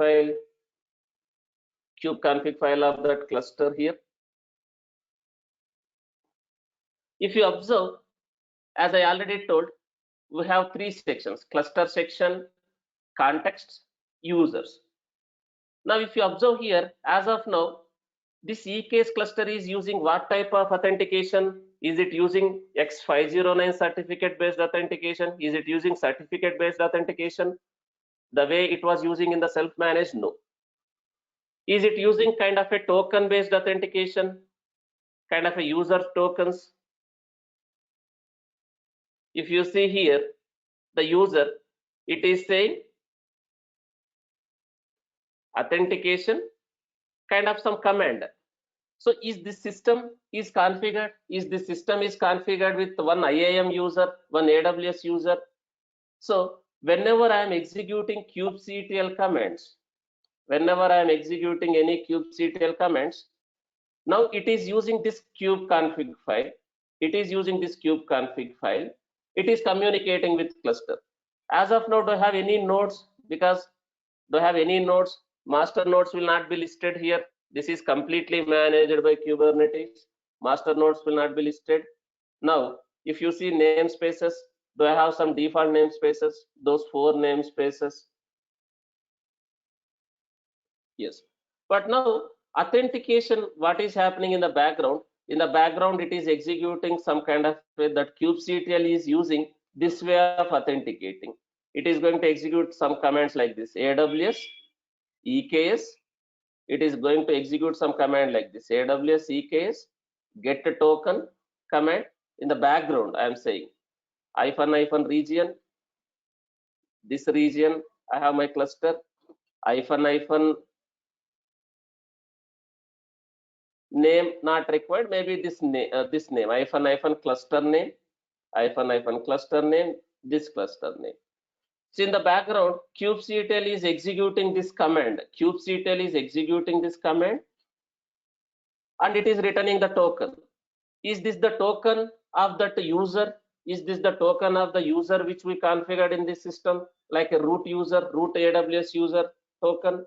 file of that cluster here? If you observe, as I already told, we have three sections: cluster section, contexts, users. Now, if you observe here, as of now, this EKS cluster is using what type of authentication? Is it using X509 certificate based authentication? Is it using certificate based authentication the way it was using in the self-managed? No. Is it using kind of a token based authentication? kind of a user tokens. If you see here, the user, it is saying authentication, kind of some command. So is this system is configured? Is this system is configured with one IAM user, one AWS user? So whenever I am executing kubectl commands, whenever I am executing any kubectl commands, now it is using this kubeconfig file. It is using this kubeconfig file. It is communicating with cluster. As of now, do I have any nodes? Because do I have any nodes? Master nodes will not be listed here. This is completely managed by Kubernetes. Master nodes will not be listed. Now, if you see namespaces, do I have some default namespaces? Those 4 namespaces. Yes. But now, authentication, what is happening in the background? In the background, it is executing some kind of way that kubectl is using this way of authenticating. It is going to execute some commands like this: AWS EKS. It is going to execute some command like this: AWS EKS get a token command. In the background, I am saying -- region. This region, I have my cluster. -- name not required. Maybe this name, -- cluster name, -- cluster name, this cluster name. So in the background, kubectl is executing this command. Kubectl is executing this command, and it is returning the token. Is this the token of that user? Is this the token of the user which we configured in this system, like a root user, root AWS user token?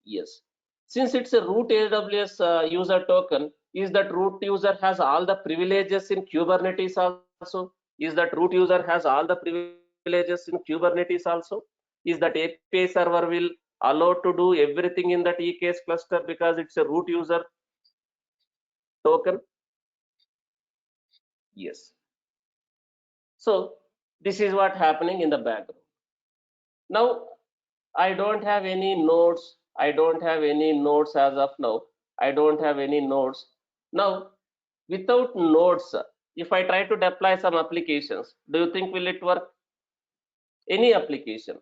Yes. Since it's a root AWS user token, is that root user has all the privileges in Kubernetes also? Is that root user has all the privileges in Kubernetes also? Is that API server will allow to do everything in that EKS cluster because it's a root user token? Yes. So this is what happening in the background. Now I don't have any nodes. I don't have any nodes as of now. I don't have any nodes. Now, without nodes, if I try to deploy some applications, do you think will it work? Any application,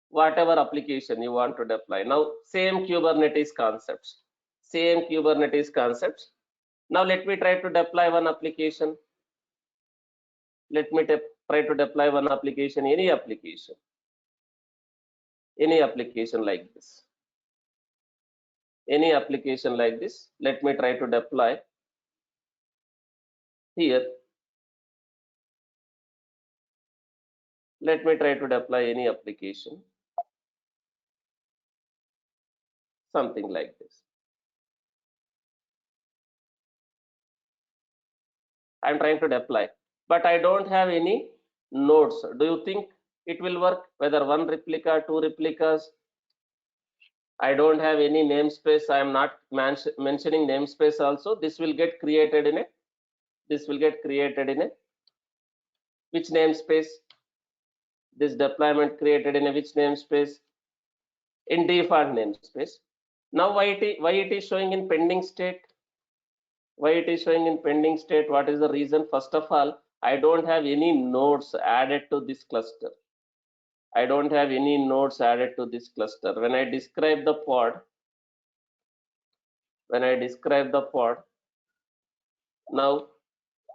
whatever application you want to deploy. Now, same Kubernetes concepts. Same Kubernetes concepts. Now let me try to deploy one application. Let me try to deploy one application, any application like this. Any application like this. Let me try to deploy here. Let me try to deploy any application, something like this. I'm trying to deploy, but I don't have any nodes. Do you think it will work? Whether one replica, 2 replicas? I don't have any namespace. I am not mentioning namespace also. This will get created in a, which namespace? This deployment created in a which namespace? In default namespace. Now why it is showing in pending state? Why it is showing in pending state? What is the reason? First of all, I don't have any nodes added to this cluster. I don't have any nodes added to this cluster. When I describe the pod, now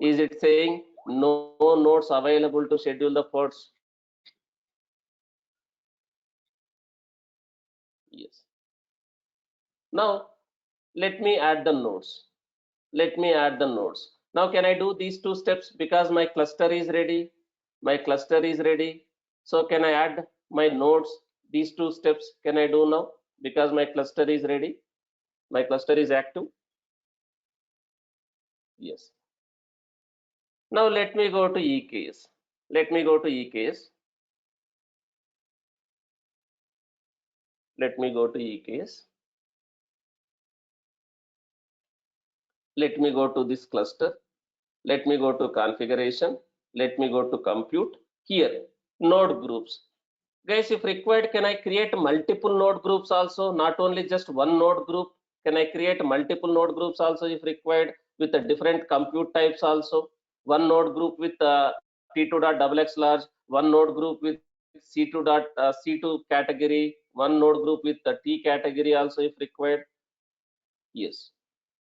is it saying no nodes available to schedule the pods? Yes. Now let me add the nodes. Now can I do these 2 steps? Because my cluster is ready. So can I add my nodes? These 2 steps can I do now? Because my cluster is ready. My cluster is active. Yes. Now let me go to EKS. Let me go to EKS. Let me go to this cluster. Let me go to configuration. Let me go to compute. Here, node groups. Guys, if required, can I create multiple node groups also, not only just one node group? Can I create multiple node groups also if required with the different compute types also? One node group with T2.xx large, one node group with C2 category, one node group with the T category also if required. Yes.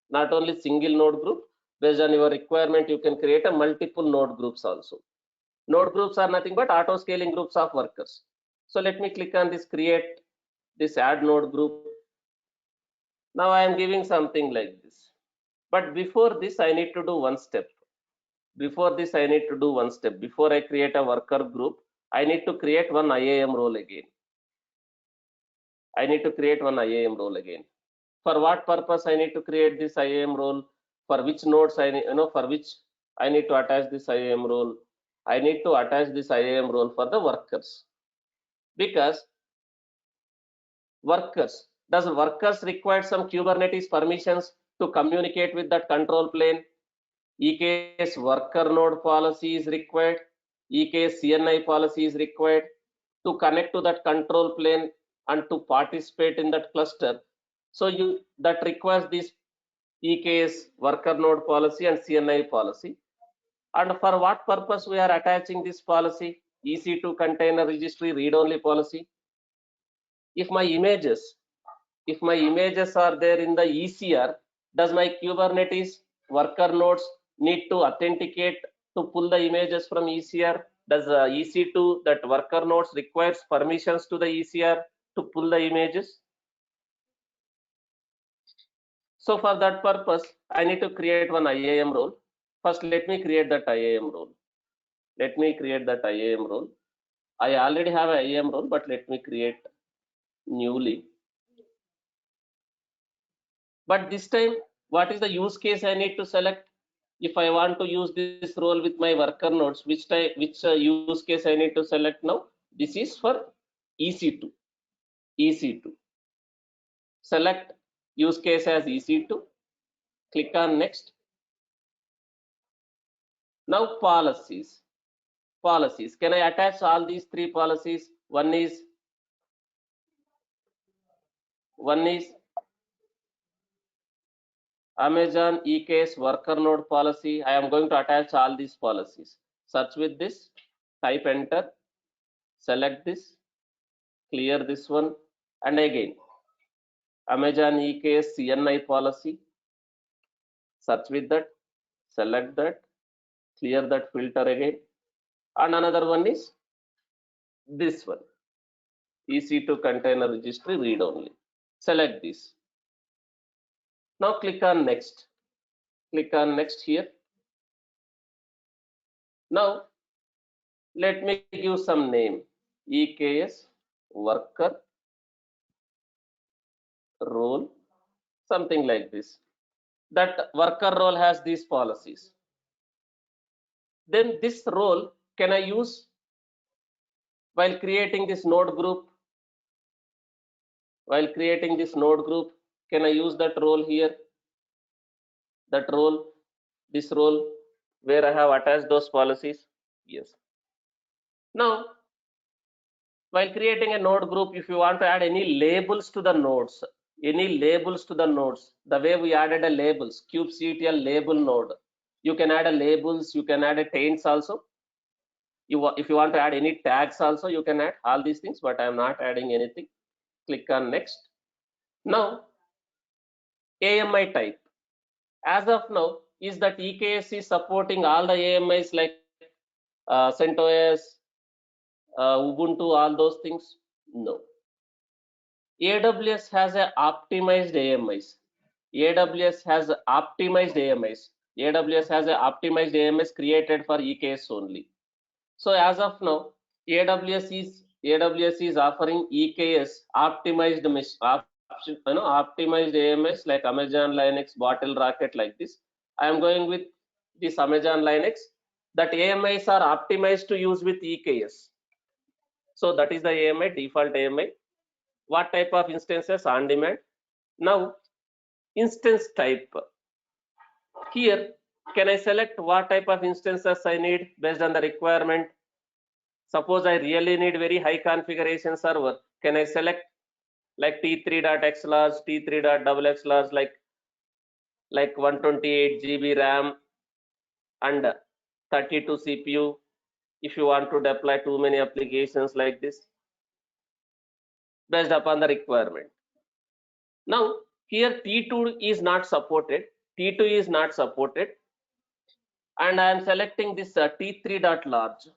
Not only single node group, based on your requirement, you can create a multiple node groups also. Node groups are nothing but auto scaling groups of workers. So let me click on this create this add node group. Now I am giving something like this. But before this, I need to do one step. Before this, I need to do one step. Before I create a worker group, I need to create one IAM role again. I need to create one IAM role again. For what purpose I need to create this IAM role? For which nodes I need, for which I need to attach this IAM role? I need to attach this IAM role for the workers. Because does workers require some Kubernetes permissions to communicate with that control plane? EKS worker node policy is required. EKS CNI policy is required to connect to that control plane and to participate in that cluster. So that requires this EKS worker node policy and CNI policy. And for what purpose we are attaching this policy? EC2 container registry read-only policy. If my images are there in the ECR, does my Kubernetes worker nodes need to authenticate to pull the images from ECR? Does EC2 that worker nodes requires permissions to the ECR to pull the images? So for that purpose, I need to create one IAM role. First, let me create that IAM role. Let me create that IAM role. I already have an IAM role, but let me create newly. But this time, what is the use case I need to select? If I want to use this role with my worker nodes, which use case I need to select now? This is for EC2. EC2. Select use case as EC2. Click on next. Now policies. Policies. Can I attach all these three policies? One is Amazon EKS worker node policy. I am going to attach all these policies. Search with this, type enter, select this, clear this one, and again Amazon EKS CNI policy. Search with that, select that, clear that filter again, and another one is this one, EC2 container registry read only. Select this. Now click on next. Click on next here. Now let me give some name. EKS worker role, something like this. That worker role has these policies. Then this role can I use while creating this node group? While creating this node group, can I use that role here? That role, this role where I have attached those policies? Yes. Now, while creating a node group, if you want to add any labels to the nodes, the way we added a labels, kubectl label node, you can add a labels, you can add a taints also. If you want to add any tags also, you can add all these things, but I am not adding anything. Click on next. Now, AMI type. As of now, is that EKS is supporting all the AMIs like CentOS, Ubuntu, all those things? No. AWS has a optimized AMIs. AWS has optimized AMIs. AWS has a optimized AMIs created for EKS only. So as of now, AWS is offering EKS optimized optimized AMS like Amazon Linux, Bottle Rocket like this. I am going with this Amazon Linux. That AMIs are optimized to use with EKS. So that is the AMI, default AMI. What type of instances? On demand. Now instance type. Here, can I select what type of instances I need based on the requirement? Suppose I really need very high configuration server. Can I select like T3.x large, T3.xx large, like 128 GB RAM and 32 CPU. If you want to deploy too many applications like this, based upon the requirement. Now here T2 is not supported. T2 is not supported, and I am selecting this T3.large.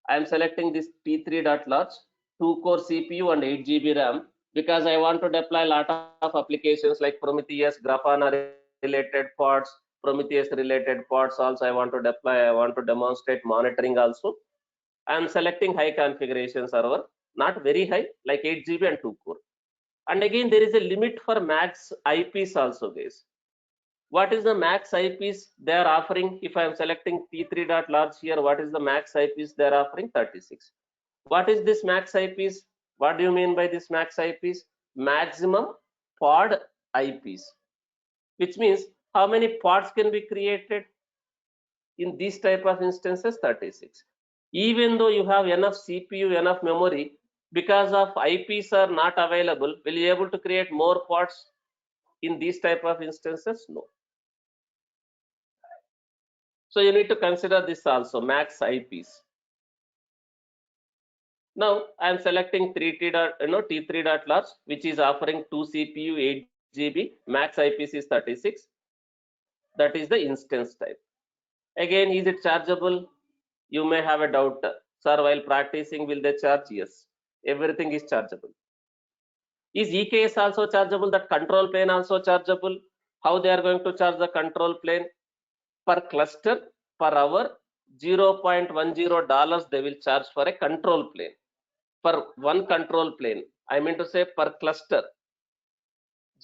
I am selecting this T3.large, 2-core CPU and 8 GB RAM, because I want to deploy a lot of applications like Prometheus, Grafana related parts, Prometheus related parts also I want to deploy. I want to demonstrate monitoring also. I am selecting high configuration server, not very high, like 8 GB and 2-core. And again, there is a limit for max IPs also, guys. What is the max IPs they are offering? If I am selecting T3.large here, what is the max IPs they are offering? 36. What is this max IPs? What do you mean by this max IPs? Maximum pod IPs, which means how many pods can be created in these type of instances? 36. Even though you have enough CPU, enough memory, because of IPs are not available, will you able to create more pods in these type of instances? No. So you need to consider this also, max IPs. Now I am selecting T3.large, which is offering 2 CPU, 8 GB, max IPs is 36. That is the instance type. Again, is it chargeable? You may have a doubt. Sir, while practicing, will they charge? Yes, everything is chargeable. Is EKS also chargeable? That control plane also chargeable? How they are going to charge the control plane? Per cluster, per hour, $0.10 they will charge for a control plane. For one control plane, I mean to say per cluster,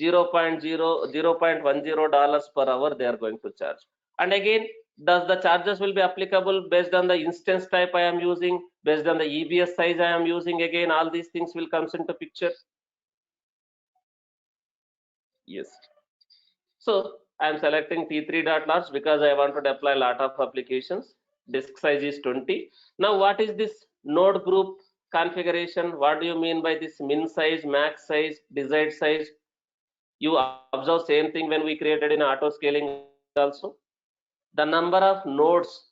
$0.10 per hour they are going to charge. And again, does the charges will be applicable based on the instance type I am using, based on the EBS size I am using? Again, all these things will comes into picture. Yes. So I am selecting T3.large because I want to deploy a lot of applications. Disk size is 20. Now what is this node group configuration? What do you mean by this min size, max size, desired size? You observe same thing when we created in auto scaling also. The number of nodes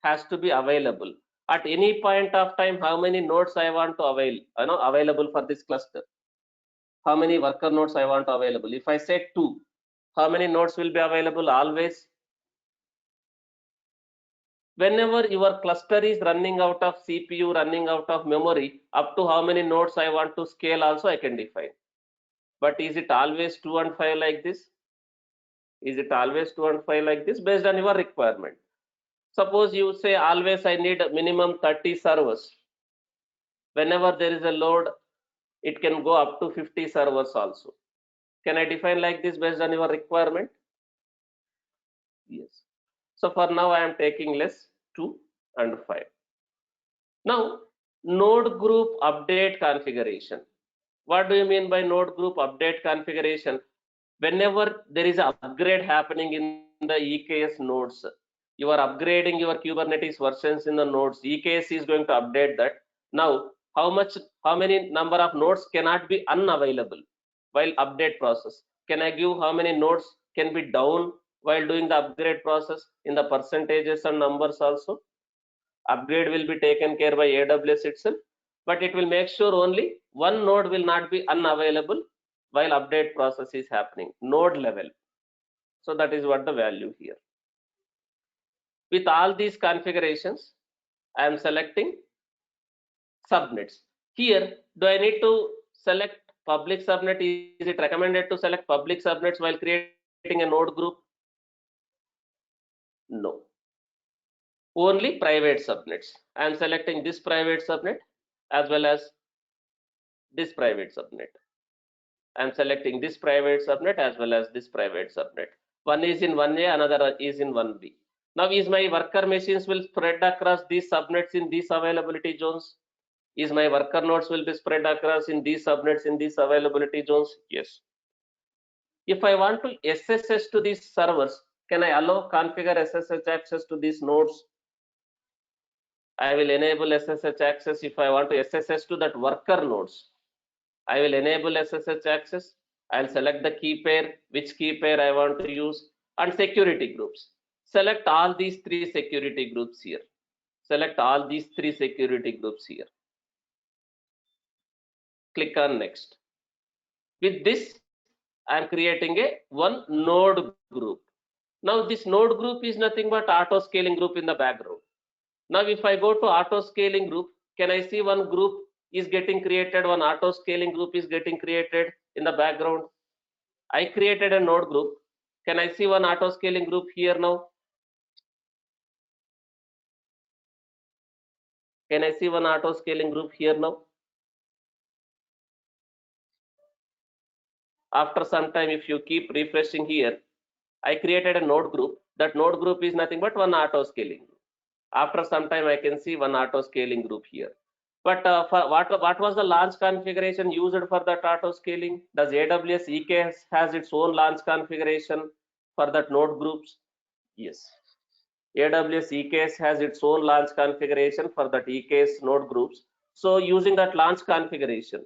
has to be available. At any point of time, how many nodes I want to available for this cluster? How many worker nodes I want available? If I say 2, how many nodes will be available? Always. Whenever your cluster is running out of CPU, running out of memory, up to how many nodes I want to scale also I can define. But is it always 2 and 5 like this? Is it always 2 and 5 like this? Based on your requirement. Suppose you say always I need minimum 30 servers. Whenever there is a load, it can go up to 50 servers also. Can I define like this based on your requirement? Yes. So for now I am taking less 2 and 5. Now node group update configuration. What do you mean by node group update configuration? Whenever there is an upgrade happening in the EKS nodes, you are upgrading your Kubernetes versions in the nodes, EKS is going to update that. Now how many number of nodes cannot be unavailable while update process? Can I give how many nodes can be down while doing the upgrade process in the percentages and numbers also? Upgrade will be taken care by AWS itself, but it will make sure only one node will not be unavailable while update process is happening, node level. So that is what the value here. With all these configurations, I am selecting subnets. Here, do I need to select public subnet? Is it recommended to select public subnets while creating a node group? No. Only private subnets. I am selecting this private subnet as well as this private subnet. I am selecting this private subnet as well as this private subnet. One is in 1A, another is in 1B. Now is my worker machines will spread across these subnets in these availability zones? Is my worker nodes will be spread across in these subnets in these availability zones? Yes. If I want to SSH to these servers, can I allow configure SSH access to these nodes? I will enable SSH access if I want to SSH to that worker nodes. I will enable SSH access. I'll select the key pair, which key pair I want to use, and security groups. Select all these three security groups here. Select all these three security groups here. Click on next. With this, I'm creating a one node group. Now this node group is nothing but auto scaling group in the background. Now if I go to auto scaling group, can I see one group is getting created, one auto scaling group is getting created in the background? I created a node group. Can I see one auto scaling group here now? Can I see one auto scaling group here now? After some time, if you keep refreshing here, I created a node group. That node group is nothing but one auto scaling group. After some time, I can see one auto scaling group here. But for what was the launch configuration used for that auto scaling? Does AWS EKS has its own launch configuration for that node groups? Yes. AWS EKS has its own launch configuration for that EKS node groups. So using that launch configuration,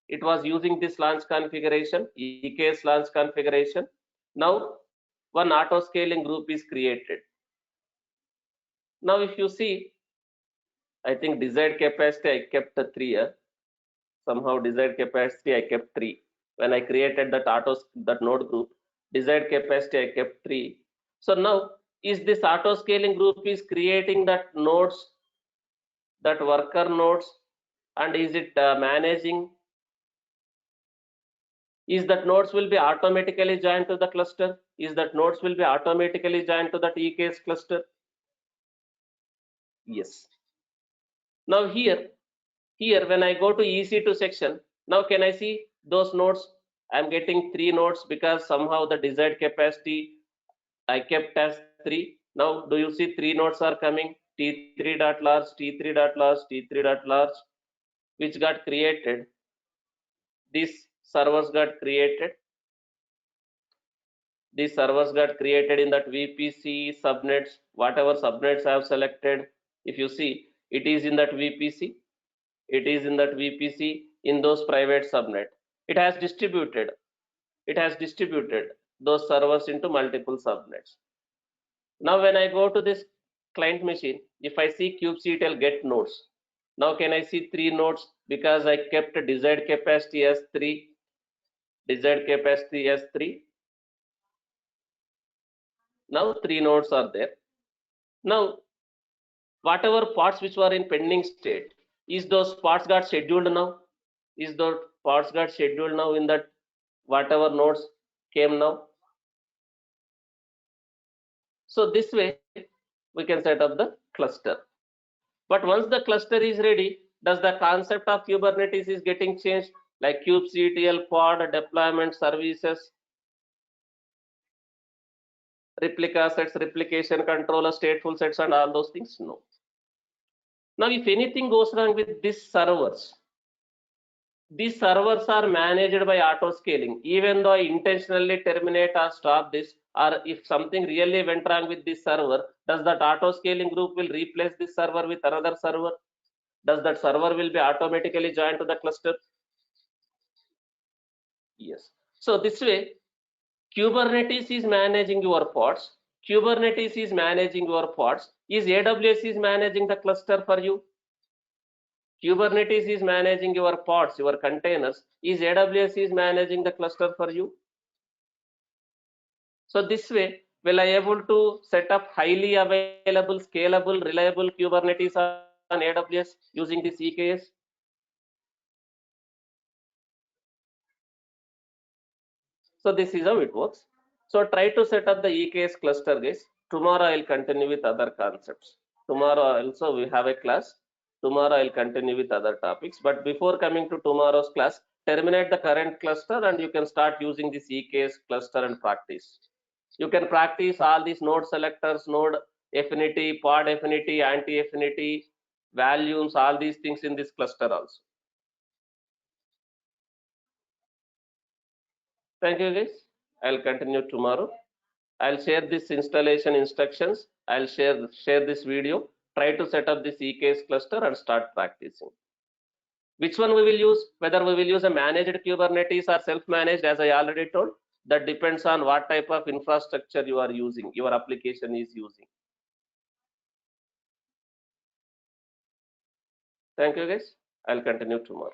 it was using this launch configuration, EKS launch configuration. Now one auto scaling group is created. Now if you see, I think desired capacity I kept 3 here. Somehow desired capacity I kept 3. When I created that node group, desired capacity I kept 3. So now is this auto scaling group is creating that nodes, that worker nodes, and is it managing? Is that nodes will be automatically joined to the cluster? Is that nodes will be automatically joined to that EKS cluster? Yes. Now here when I go to EC2 section, now can I see those nodes? I'm getting 3 nodes because somehow the desired capacity I kept as 3. Now do you see 3 nodes are coming? T3.large, T3.large, T3.large, which got created. These servers got created. These servers got created in that VPC subnets, whatever subnets I have selected. If you see, it is in that VPC. It is in that VPC in those private subnet. It has distributed. It has distributed those servers into multiple subnets. Now when I go to this client machine, if I see kubectl get nodes, now can I see 3 nodes because I kept desired capacity as 3, desired capacity as 3. Now 3 nodes are there. Now whatever parts which were in pending state, is those parts got scheduled now? Is those parts got scheduled now in that whatever nodes came now? So this way we can set up the cluster. But once the cluster is ready, does the concept of Kubernetes is getting changed, like kubectl pod deployment services, replica sets, replication controller, stateful sets, and all those things? No. Now if anything goes wrong with these servers are managed by auto scaling. Even though I intentionally terminate or stop this, or if something really went wrong with this server, does that auto scaling group will replace this server with another server? Does that server will be automatically joined to the cluster? Yes. So this way, Kubernetes is managing your pods. Kubernetes is managing your pods. Is AWS is managing the cluster for you? Kubernetes is managing your pods, your containers. Is AWS is managing the cluster for you? So this way, will I able to set up highly available, scalable, reliable Kubernetes on AWS using this EKS? So this is how it works. So try to set up the EKS cluster, guys. Tomorrow I'll continue with other concepts. Tomorrow also we have a class. Tomorrow I'll continue with other topics. But before coming to tomorrow's class, terminate the current cluster and you can start using this EKS cluster and practice. You can practice all these node selectors, node affinity, pod affinity, anti-affinity, volumes, all these things in this cluster also. Thank you guys. I'll continue tomorrow. I'll share this installation instructions. I'll share this video. Try to set up this EKS cluster and start practicing. Which one we will use? Whether we will use a managed Kubernetes or self-managed, as I already told, that depends on what type of infrastructure you are using, your application is using. Thank you guys. I'll continue tomorrow.